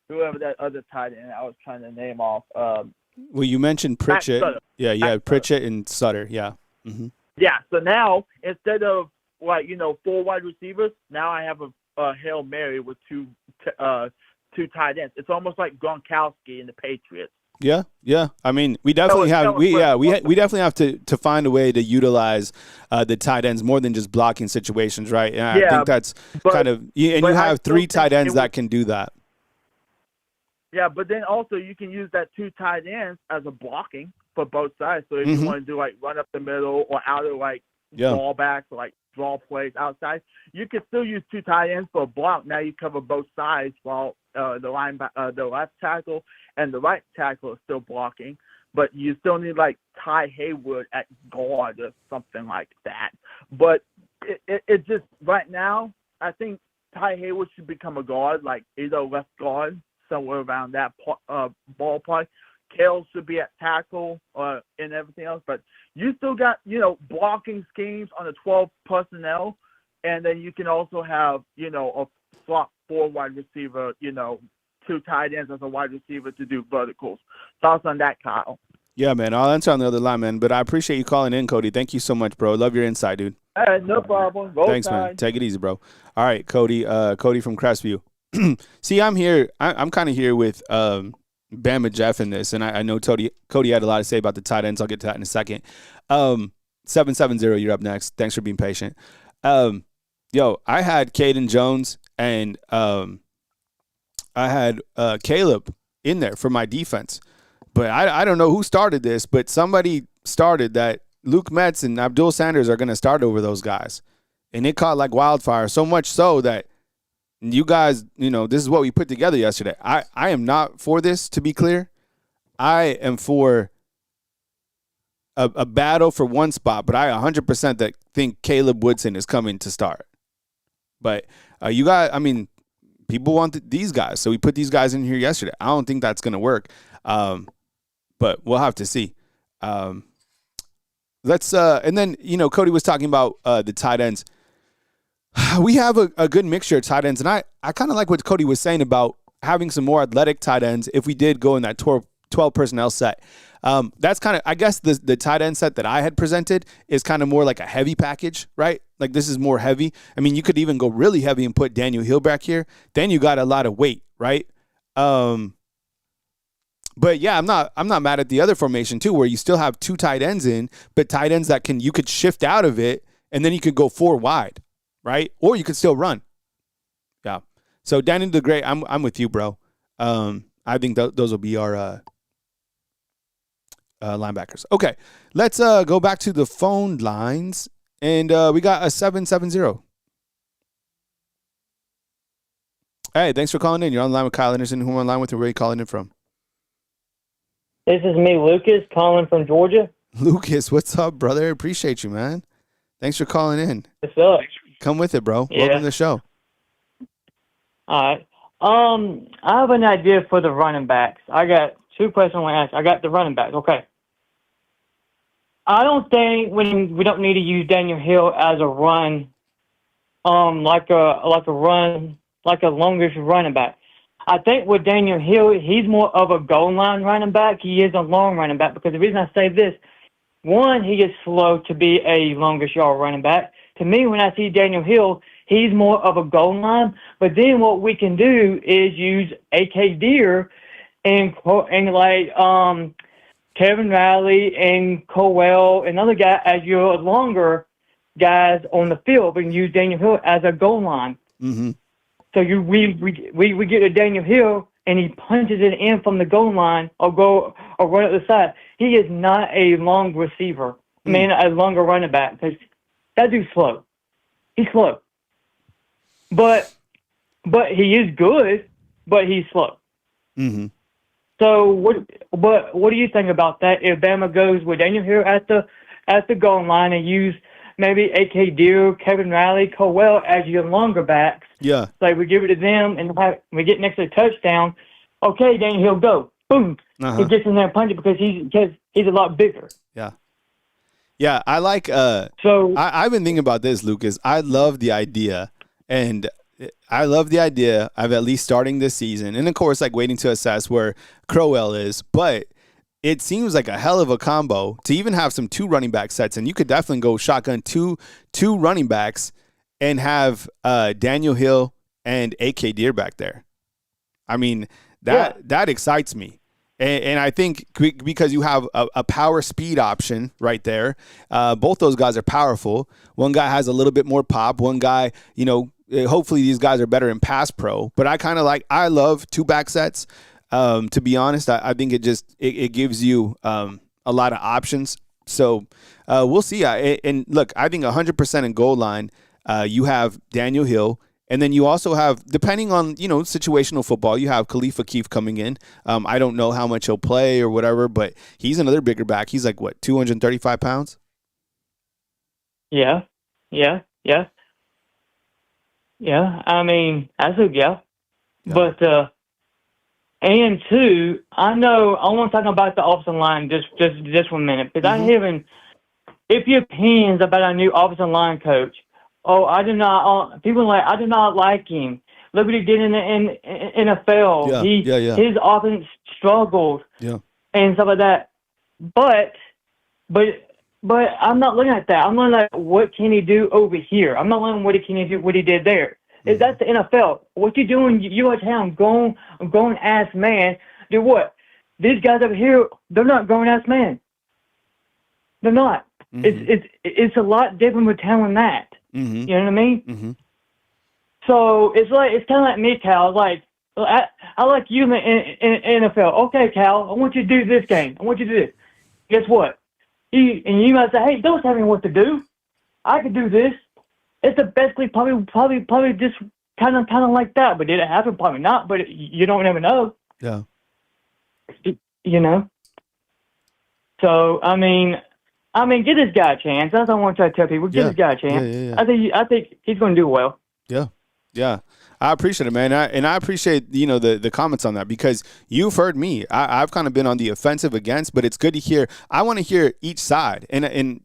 whoever that other tight end I was trying to name off. Well, you mentioned Pritchett. Yeah, Pritchett and Sutter. Yeah. Mm-hmm. Yeah. So now instead of 4 wide receivers, now I have a Hail Mary with two tight ends. It's almost like Gronkowski in the Patriots. Yeah. I mean, we definitely we definitely have to find a way to utilize the tight ends more than just blocking situations, right? And I think that's and you have 3 tight ends that can do that. Yeah, but then also you can use that 2 tight ends as a blocking for both sides. So if you want to do run up the middle or out of ball backs or draw plays outside, you can still use 2 tight ends for a block. Now you cover both sides while the left tackle and the right tackle is still blocking, but you still need Ty Haywood at guard or something like that. But it just right now, I think Ty Haywood should become a guard, either left guard, somewhere around that ballpark. Kale should be at tackle and everything else, but you still got blocking schemes on the 12 personnel, and then you can also have a slot 4 wide receiver, 2 tight ends as a wide receiver to do verticals. Thoughts on that, Kyle? Yeah, man. I'll answer on the other line, man. But I appreciate you calling in, Cody. Thank you so much, bro. Love your insight, dude. No problem. Thanks, man. Take it easy, bro. All right, Cody. Cody from Crestview. See, I'm here. I'm kind of here with Bama Jeff in this, and I know Cody had a lot to say about the tight ends. I'll get to that in a second. 770, you're up next. Thanks for being patient. Yo, I had Caden Jones and I had Caleb in there for my defense. But I don't know who started this, but somebody started that Luke Metz and Abdul Sanders are going to start over those guys. And it caught like wildfire, so much so that you guys, this is what we put together yesterday. I am not for this, to be clear. I am for a battle for one spot, but I 100% think Caleb Woodson is coming to start. But you guys, people want these guys, so we put these guys in here yesterday. I don't think that's going to work, but we'll have to see. Let's and then Cody was talking about the tight ends. We have a good mixture of tight ends, and I kind of like what Cody was saying about having some more athletic tight ends if we did go in that 12 personnel set. That's kind of, I guess, the tight end set that I had presented is kind of more like a heavy package, right? Like this is more heavy. You could even go really heavy and put Daniel Hill back here. Then you got a lot of weight, right? But yeah, I'm not mad at the other formation too, where you still have 2 tight ends in, but tight ends that you could shift out of it, and then you could go 4 wide, right? Or you could still run. Yeah. So Daniel DeGray, I'm with you, bro. I think those will be our linebackers. Okay, let's go back to the phone lines, and we got a 770. Hey, thanks for calling in. You're on the line with Kyle Henderson. Who am I on the line with, and where are you calling in from? This is me, Lucas, calling from Georgia. Lucas, what's up, brother? Appreciate you, man. Thanks for calling in. What's up? Come with it, bro. Yeah. Welcome to the show. All right. I have an idea for the running backs. I got 2 questions I want to ask. I got the running backs. Okay. I don't think we don't need to use Daniel Hill as a run, like a longish running back. I think with Daniel Hill, he's more of a goal line running back. He is a long running back, because the reason I say this, one, he is slow to be a longest yard running back. To me, when I see Daniel Hill, he's more of a goal line. But then what we can do is use A.K. Deer and Kevin Riley and Cowell and other guys as your longer guys on the field. We can use Daniel Hill as a goal line. Mm-hmm. So we get to Daniel Hill, and he punches it in from the goal line or run up the side. He is not a long receiver. A longer running back, because that dude's slow. He's slow. But he is good, but he's slow. Mm-hmm. So what do you think about that? If Bama goes with Daniel Hill at the goal line and use maybe A.K. Deer, Kevin Riley, Cowell as your longer backs. Yeah. Like we give it to them, and we get next to the touchdown. Okay, Daniel Hill, go. boom, he gets in there and punches because he's a lot bigger. Yeah. Yeah, I like so I've been thinking about this, Lucas. I love the idea of at least starting this season. And of course, like waiting to assess where Crowell is, but it seems like a hell of a combo to even have some 2 running back sets, and you could definitely go shotgun two running backs and have Daniel Hill and A.K. Deer back there. I mean, that excites me. And I think because you have a power speed option right there, both those guys are powerful. One guy has a little bit more pop. One guy, hopefully these guys are better in pass pro. But I love 2 back sets. To be honest, I think it gives you a lot of options. So we'll see. And look, I think 100% in goal line, you have Daniel Hill. And then you also have, depending on, situational football, you have Khalifa Keith coming in. I don't know how much he'll play or whatever, but he's another bigger back. He's like, what, 235 pounds? Yeah. I mean, yeah. But, and two, I want to talk about the offensive line just 1 minute, because if your opinions about our new offensive line coach, I do not like him. Look what he did in the NFL. His offense struggled and stuff like that. But I'm not looking at that. I'm looking at what can he do over here. I'm not looking at what he did there. That's the NFL. What you doing? You at town, grown ass man. Do what? These guys over here, they're not grown ass men. They're not. It's a lot different with telling that. You know what I mean? So it's kind of like me, Cal. Like I like you in NFL. Okay, Cal, I want you to do this game. I want you to do this. Guess what? You might say, hey, don't tell me what to do. I can do this. It's basically probably just kind of like that. But did it happen? Probably not. But you don't ever know. Yeah. So I mean, give this guy a chance. That's what I want to try to tell people. Give this guy a chance. Yeah. I think he's going to do well. Yeah. I appreciate it, man. And I appreciate, the comments on that, because you've heard me. I've kind of been on the offensive against, but it's good to hear. I want to hear each side. And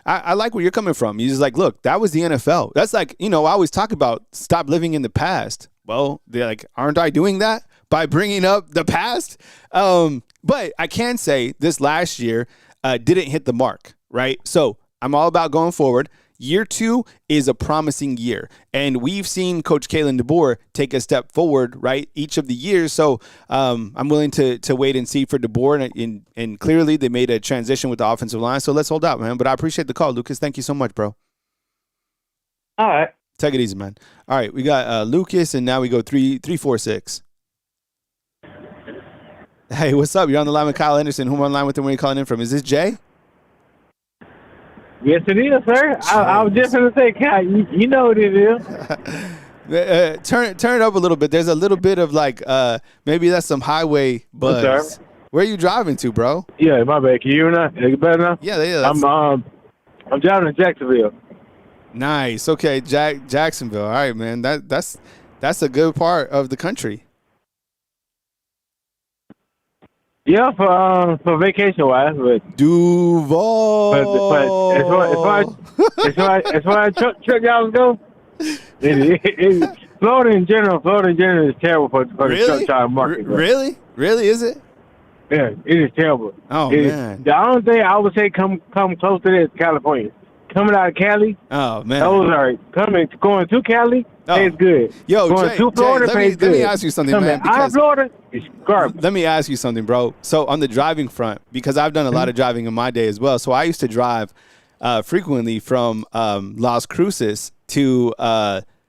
I like where you're coming from. You're just like, look, that was the NFL. That's like, I always talk about stop living in the past. Well, they're like, aren't I doing that by bringing up the past? But I can say this last year didn't hit the mark, right? So I'm all about going forward. Year 2 is a promising year, and we've seen Coach Kalen DeBoer take a step forward, right, each of the years. So I'm willing to wait and see for DeBoer, and clearly they made a transition with the offensive line. So let's hold out, man. But I appreciate the call, Lucas. Thank you so much, bro. All right. Take it easy, man. All right, we got Lucas, and now we go 346. Hey, what's up? You're on the line with Kyle Henderson. Who am I on the line with and where are you calling in from? Is this Jay? Yes, it is, sir. I was just going to say, Kyle, you know what it is. Turn it up a little bit. There's a little bit of maybe that's some highway buzz. Where are you driving to, bro? Yeah, my bad. Can you hear now? Is it better now? Yeah. I'm driving to Jacksonville. Nice. Okay, Jacksonville. All right, man. That's a good part of the country. Yeah, for vacation wise, but Duval. But as far as truck drivers go, Florida in general is terrible for the truck driver market. Really is it? Yeah, it is terrible. Oh man. The only thing I would say come close to this is California. Coming out of Cali. Oh man. Those are going to Cali. Pays good. Yo, going to Florida pays good. Let me ask you something, man. Out of Florida, it's garbage. Let me ask you something, bro. So on the driving front, because I've done a lot of driving in my day as well. So I used to drive frequently from Las Cruces to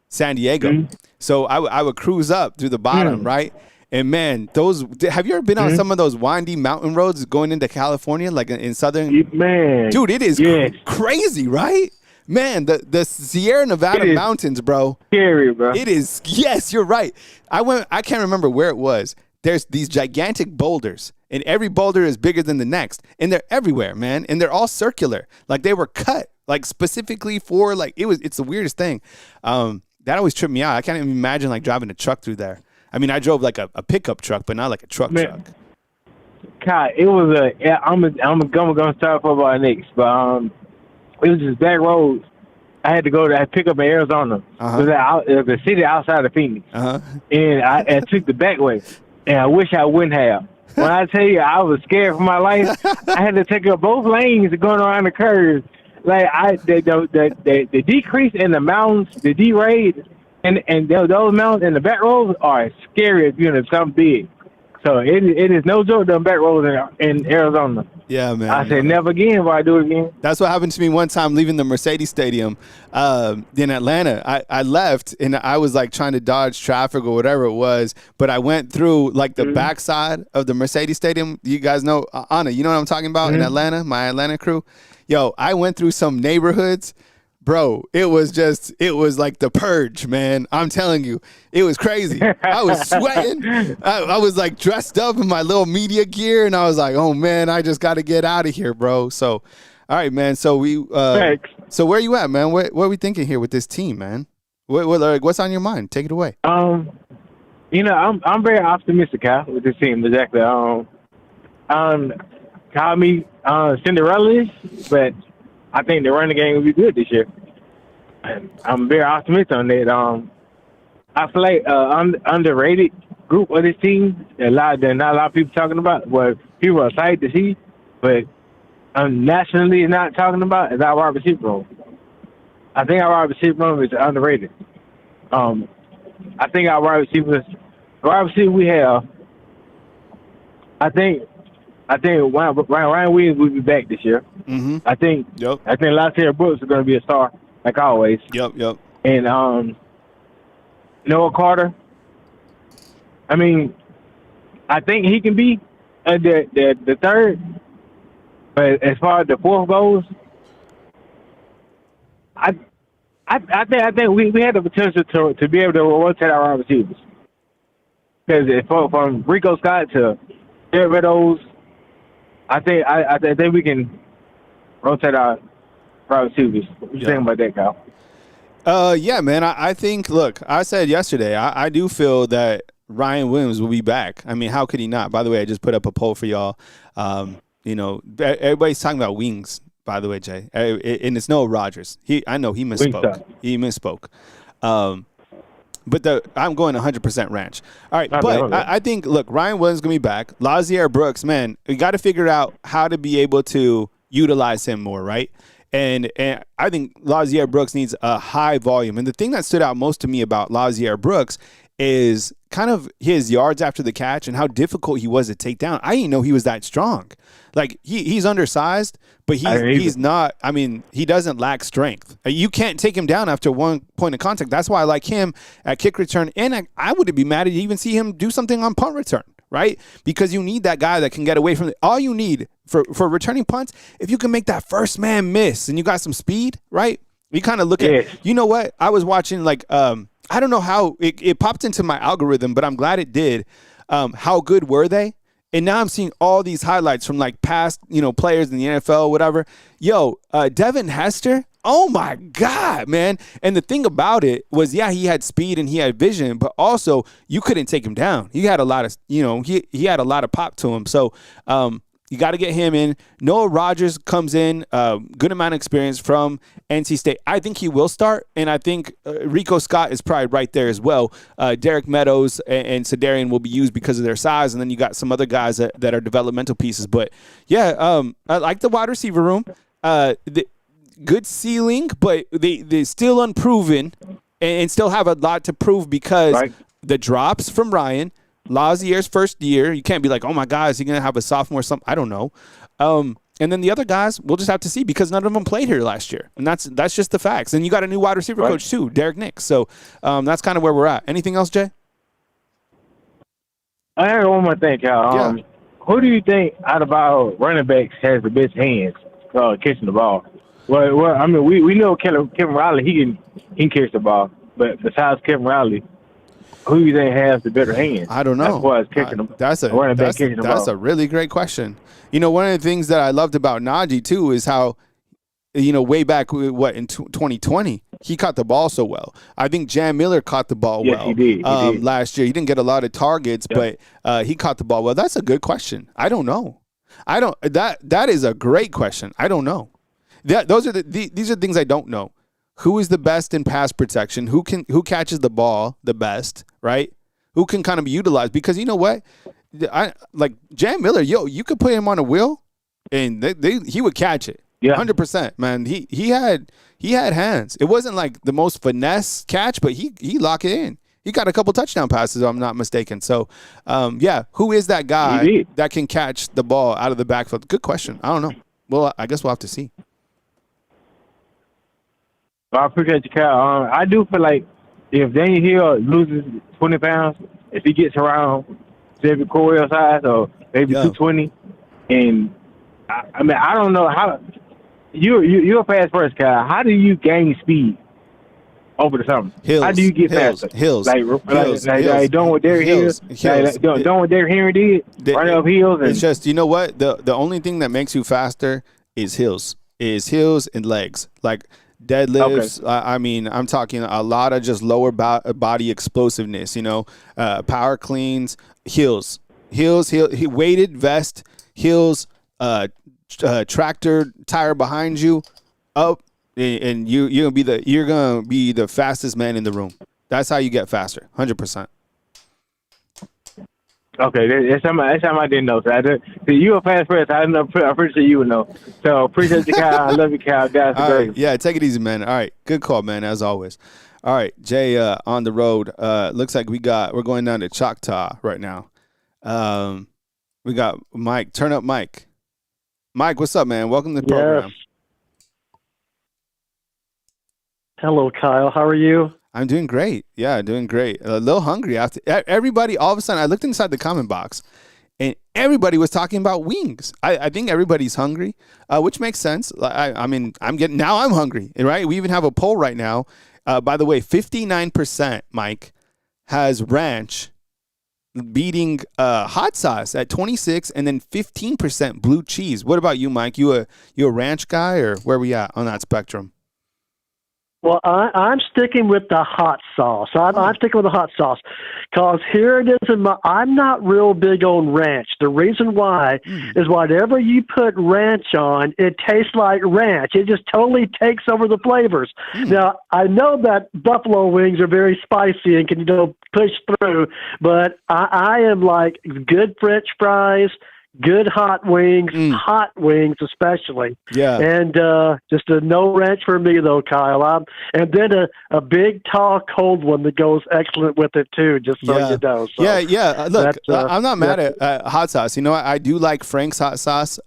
San Diego. So I would cruise up through the bottom, right? And man, have you ever been on some of those windy mountain roads going into California, like in southern? Man, dude, it is crazy, right? Man, the Sierra Nevada mountains, bro. Scary, bro. It is. Yes, you're right. I can't remember where it was. There's these gigantic boulders, and every boulder is bigger than the next, and they're everywhere, man. And they're all circular, like they were cut, like specifically for it's the weirdest thing. That always tripped me out. I can't even imagine driving a truck through there. I mean, I drove like a pickup truck, but not like a truck. God, it was I'm gonna start football next, but it was just back roads. I had to pick up in Arizona. It was a city outside of Phoenix, and I took the back way, and I wish I wouldn't have. When I tell you I was scared for my life, I had to take up both lanes going around the curves. Like the decrease in the mountains, the derade, and those mountains and the back roads are scary if you're in something big. So it is no joke them back roads in Arizona. Yeah, man. I said never again if I do it again. That's what happened to me one time leaving the Mercedes Stadium in Atlanta. I left, and I was, like, trying to dodge traffic or whatever it was, but I went through, like, the backside of the Mercedes Stadium. You guys know, Anna, you know what I'm talking about in Atlanta, my Atlanta crew? Yo, I went through some neighborhoods. Bro, it was like the purge, man. I'm telling you, it was crazy. I was sweating. I was like dressed up in my little media gear, and I was like, oh man, I just got to get out of here, bro. So, all right, man. So so where you at, man? What are we thinking here with this team, man? What's on your mind? Take it away. I'm very optimistic, Kyle, with this team. Exactly. Call me Cinderella-ish, but I think the running game will be good this year. I'm very optimistic on that. I feel like underrated group of this team. Not a lot of people talking about. What people are excited to see, but nationally not talking about is our wide receiver room. I think our wide receiver room is underrated. I think our wide receiver we have. I think Ryan Williams will be back this year. Mm-hmm. I think Lassie Brooks is going to be a star, like always. Yep. And Noah Carter, I mean, I think he can be the third. But as far as the fourth goes, I think we had the potential to be able to rotate our wide receivers. Because from Rico Scott to Derek Meadows, I think we can rotate our wide receivers. What you think about that, Kyle? Yeah, man. I think, look, I said yesterday, I do feel that Ryan Williams will be back. I mean, how could he not? By the way, I just put up a poll for y'all. Everybody's talking about wings, by the way, Jay. And it's Noah Rodgers. I know he misspoke. He misspoke. But I'm going 100% ranch. All right, I think, look, Ryan Williams is going to be back. Lazier Brooks, man, we got to figure out how to be able to utilize him more, right? And I think Lazier Brooks needs a high volume. And the thing that stood out most to me about Lazier Brooks is kind of his yards after the catch and how difficult he was to take down. I didn't know he was that strong. Like, he's undersized, but he's not. I mean, he doesn't lack strength. You can't take him down after one point of contact. That's why I like him at kick return. And I wouldn't be mad to even see him do something on punt return, right? Because you need that guy that can get away from it. All you need for returning punts, if you can make that first man miss and you got some speed, right? You kind of look at, you know what? I was watching, like, I don't know how it popped into my algorithm, but I'm glad it did. How good were they? And now I'm seeing all these highlights from, like, past, players in the NFL, whatever. Devin Hester, oh my God, man. And the thing about it was, he had speed and he had vision, but also you couldn't take him down. He had a lot of, he had a lot of pop to him. So, you got to get him in. Noah Rodgers comes in, good amount of experience from NC State. I think he will start, and I think Rico Scott is probably right there as well. Derek Meadows and Sedarian will be used because of their size, and then you got some other guys that are developmental pieces. But, I like the wide receiver room. Good ceiling, but they're still unproven and still have a lot to prove because the drops from Ryan – Lazier's first year, you can't be like, oh my God, is he going to have a sophomore? I don't know. And then the other guys, we'll just have to see because none of them played here last year. And that's just the facts. And you got a new wide receiver coach too, Derek Nix. So that's kind of where we're at. Anything else, Jay? I have one more thing, Cal. Who do you think out of our running backs has the best hands catching the ball? Well, I mean, we know Kevin Riley, he can catch the ball. But besides Kevin Riley, who do you think has the better hands? I don't know. That's a really great question. One of the things that I loved about Najee too is how way back, in 2020, he caught the ball so well. I think Jam Miller caught the ball well. He did. Last year. He didn't get a lot of targets, but he caught the ball well. That's a good question. I don't know. That is a great question. I don't know. These are things I don't know. Who is the best in pass protection? Who catches the ball the best, right? Who can kind of be utilized? Because you know what? Like Jam Miller, you could put him on a wheel and he would catch it. Yeah. 100%, man. He had hands. It wasn't like the most finesse catch, but he locked it in. He got a couple touchdown passes, if I'm not mistaken. So, who is that guy that can catch the ball out of the backfield? Good question. I don't know. Well, I guess we'll have to see. Well, I appreciate you, Kyle. I do feel like if Daniel Hill loses 20 pounds, if he gets around David Corwell size or maybe 220, and I mean, I don't know how you're a fast first, Kyle. How do you gain speed over the summer? How do you get faster? Hills. Like doing what Derrick Hills. Doing what Derrick Henry did. Running up hills. It's just, you know what? The only thing that makes you faster is hills and legs. Like deadlifts. Okay. I mean, I'm talking a lot of just lower body explosiveness. Power cleans, heels, weighted vest, heels, tractor tire behind you, up, and you're gonna be the fastest man in the room. That's how you get faster, 100%. Okay, that's something I didn't know. So you a fast person. I'm pretty sure you would know. So appreciate you, Kyle. I love you, Kyle. Guys, great. Yeah, take it easy, man. All right, good call, man. As always. All right, Jay, on the road. Looks like we're going down to Choctaw right now. We got Mike. Turn up, Mike. Mike, what's up, man? Welcome to the program. Yes. Hello, Kyle. How are you? I'm doing great. Yeah, doing great. A little hungry after everybody. All of a sudden, I looked inside the comment box, and everybody was talking about wings. I think everybody's hungry, which makes sense. I mean, I'm hungry, right? We even have a poll right now. By the way, 59%, Mike, has ranch beating hot sauce at 26, and then 15% blue cheese. What about you, Mike? You a ranch guy, or where are we at on that spectrum? Well, I'm sticking with the hot sauce. I'm sticking with the hot sauce because here it is. I'm not real big on ranch. The reason why is whatever you put ranch on, it tastes like ranch. It just totally takes over the flavors. Now, I know that buffalo wings are very spicy and can push through, but I am like good French fries, good hot wings especially. Yeah. And just a no ranch for me, though, Kyle. And then a big, tall, cold one that goes excellent with it, too, just so you know. So yeah. Look, I'm not mad at hot sauce. I do like Frank's hot sauce.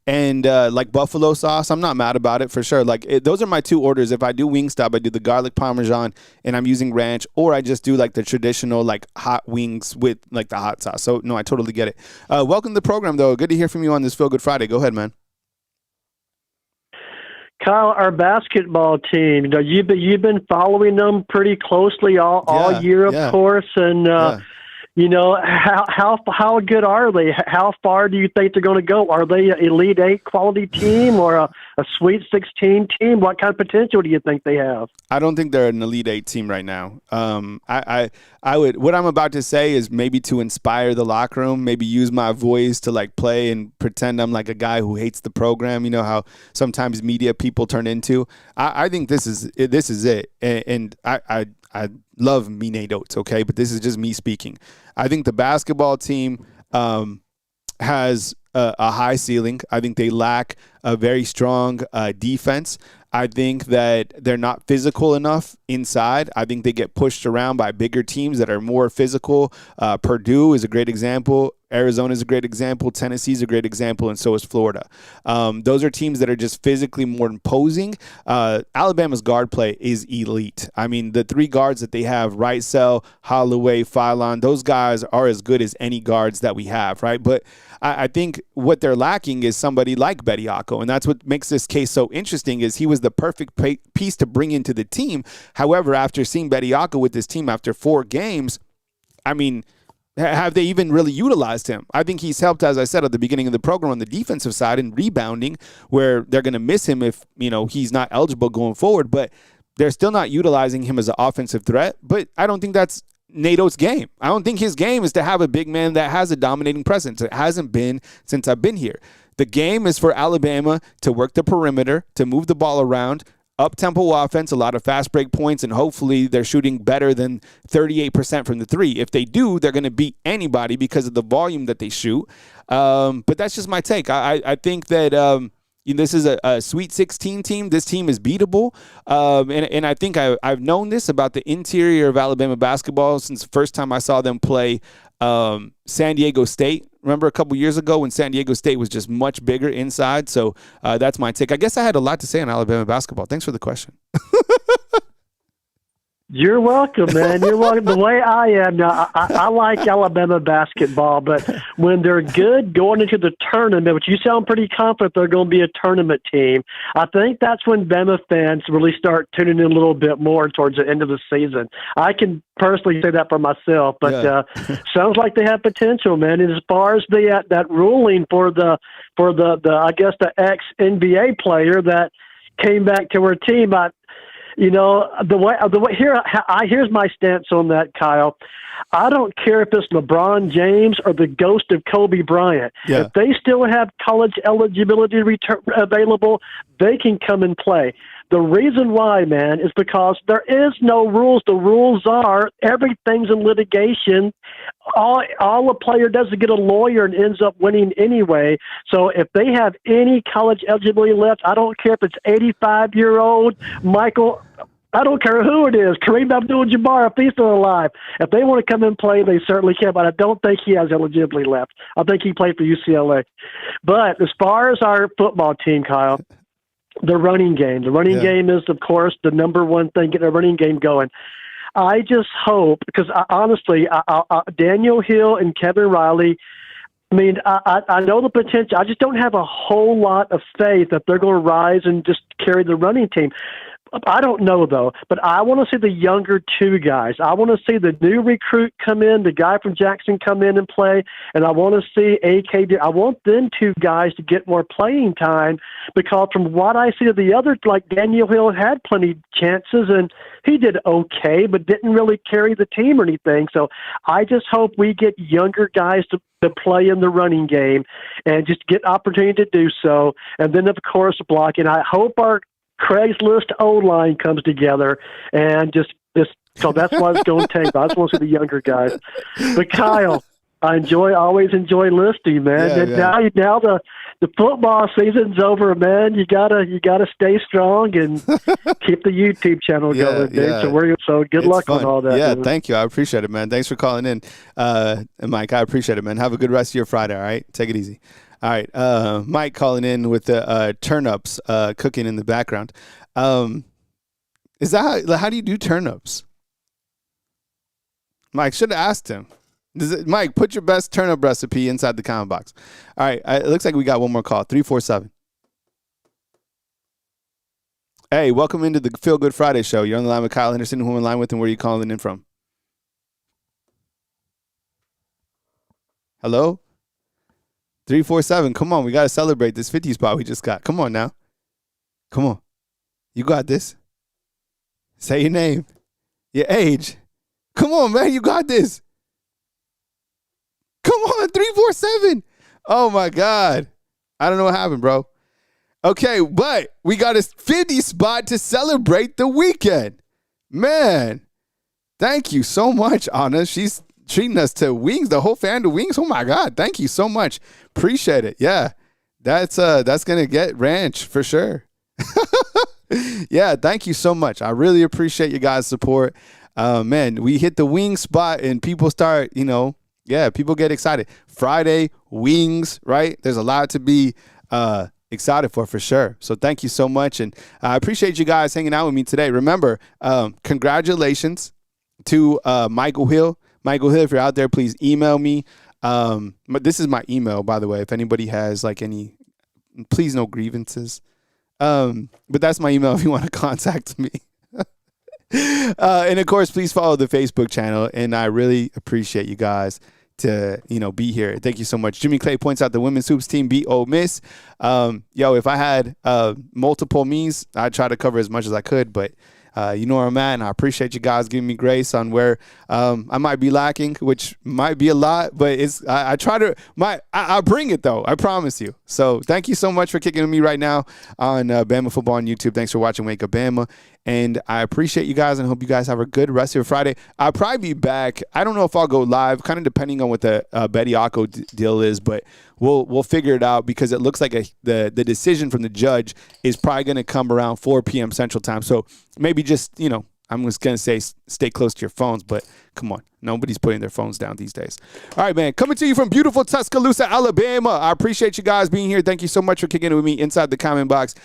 And like buffalo sauce, I'm not mad about it for sure. Like those are my two orders. If I do Wingstop, I do the garlic parmesan and I'm using ranch, or I just do like the traditional like hot wings with like the hot sauce. So no, I totally get it. Welcome to the program, though. Good to hear from you on this Feel Good Friday. Go ahead, man. Kyle, our basketball team, you've been following them pretty closely all year, of course, and. How good are they? How far do you think they're going to go? Are they an Elite 8 quality team or a Sweet 16 team? What kind of potential do you think they have? I don't think they're an Elite 8 team right now. I would. What I'm about to say is maybe to inspire the locker room, maybe use my voice to like play and pretend I'm like a guy who hates the program. You know how sometimes media people turn into. I think this is it, and I love me Nate Oates, okay? But this is just me speaking. I think the basketball team has a high ceiling. I think they lack a very strong defense. I think that they're not physical enough inside. I think they get pushed around by bigger teams that are more physical. Purdue is a great example. Arizona is a great example. Tennessee is a great example, and so is Florida. Those are teams that are just physically more imposing. Alabama's guard play is elite. I mean, the three guards that they have, Wrightsell, Holloway, Philon, those guys are as good as any guards that we have, right? But I think what they're lacking is somebody like Bediako, and that's what makes this case so interesting is he was the perfect piece to bring into the team. However, after seeing Bediako with this team after 4 games, I mean, have they even really utilized him? I think he's helped, as I said at the beginning of the program, on the defensive side and rebounding, where they're going to miss him if, he's not eligible going forward. But they're still not utilizing him as an offensive threat. But I don't think that's Nato's game. I don't think his game is to have a big man that has a dominating presence. It hasn't been since I've been here. The game is for Alabama to work the perimeter, to move the ball around, up-tempo offense, a lot of fast break points, and hopefully they're shooting better than 38% from the three. If they do, they're going to beat anybody because of the volume that they shoot. But that's just my take. I think that this is a Sweet 16 team. This team is beatable. And I think I've known this about the interior of Alabama basketball since the first time I saw them play San Diego State. Remember a couple years ago when San Diego State was just much bigger inside? So that's my take. I guess I had a lot to say on Alabama basketball. Thanks for the question. You're welcome, man. You're welcome. The way I am now, I like Alabama basketball, but when they're good going into the tournament, which you sound pretty confident they're going to be a tournament team, I think that's when Bama fans really start tuning in a little bit more towards the end of the season. I can personally say that for myself, but sounds like they have potential, man. And as far as that ruling for the I guess the ex-NBA player that came back to her team, here's my stance on that, Kyle. I don't care if it's LeBron James or the ghost of Kobe Bryant. Yeah. If they still have college eligibility available, they can come and play. The reason why, man, is because there is no rules. The rules are everything's in litigation. All a player does is get a lawyer and ends up winning anyway. So if they have any college eligibility left, I don't care if it's 85-year-old Michael. I don't care who it is, Kareem Abdul-Jabbar, if he's still alive. If they want to come and play, they certainly can, but I don't think he has eligibility left. I think he played for UCLA. But as far as our football team, Kyle, the running game. The running game is, of course, the number one thing, getting a running game going. I just hope, because honestly, Daniel Hill and Kevin Riley, I know the potential. I just don't have a whole lot of faith that they're going to rise and just carry the running team. I don't know, though, but I want to see the younger two guys. I want to see the new recruit come in, the guy from Jackson come in and play, and I want to see AKD. I want them two guys to get more playing time because from what I see of the others, like Daniel Hill had plenty of chances, and he did okay, but didn't really carry the team or anything. So I just hope we get younger guys to play in the running game and just get opportunity to do so. And then, of course, blocking. I hope our Craigslist O-line comes together and just so that's what it's going to take. I just want to see the younger guys. But Kyle, I always enjoy listening, man. And now the football season's over, man. You gotta stay strong and keep the YouTube channel going, dude. So good luck fun. On all that. Yeah, dude. Thank you. I appreciate it, man. Thanks for calling in, Mike. I appreciate it, man. Have a good rest of your Friday. All right, take it easy. All right, Mike calling in with the turnips cooking in the background. Is that how do you do turnips? Mike, should have asked him. Mike, put your best turnip recipe inside the comment box. All right, it looks like we got one more call, 347. Hey, welcome into the Feel Good Friday show. You're on the line with Kyle Henderson. Who am I in line with, and where are you calling in from? Hello? 347, come on. We got to celebrate this 50 spot we just got. Come on now. Come on. You got this. Say your name. Your age. Come on, man. You got this. Come on, 347. Oh, my God. I don't know what happened, bro. Okay, but we got a 50 spot to celebrate the weekend. Man, thank you so much, Anna. She's treating us to wings, the whole fan to wings. Oh my God, thank you so much. Appreciate it. Yeah, that's gonna get ranch for sure. Yeah, thank you so much. I really appreciate you guys' support. Man, we hit the wing spot and people start, people get excited. Friday wings, right? There's a lot to be excited for sure. So thank you so much, and I appreciate you guys hanging out with me today. Remember, congratulations to Michael Hill. Michael Hill, if you're out there, please email me. But this is my email, by the way. If anybody has please no grievances. But that's my email if you want to contact me. And of course, please follow the Facebook channel. And I really appreciate you guys to be here. Thank you so much. Jimmy Clay points out the women's hoops team beat Ole Miss. If I had multiple me's, I'd try to cover as much as I could, but you know where I'm at, and I appreciate you guys giving me grace on where I might be lacking, which might be a lot, but I try to I bring it though. I promise you. So thank you so much for kicking with me right now on Bama Football on YouTube. Thanks for watching Wake Up Bama, and I appreciate you guys and hope you guys have a good rest of your Friday. I'll probably be back. I don't know if I'll go live, kind of depending on what the Bediako deal is, but we'll figure it out because it looks like the decision from the judge is probably going to come around 4 p.m. Central Time. So maybe just, I'm just going to say stay close to your phones, but come on. Nobody's putting their phones down these days. All right, man. Coming to you from beautiful Tuscaloosa, Alabama. I appreciate you guys being here. Thank you so much for kicking it with me inside the comment box.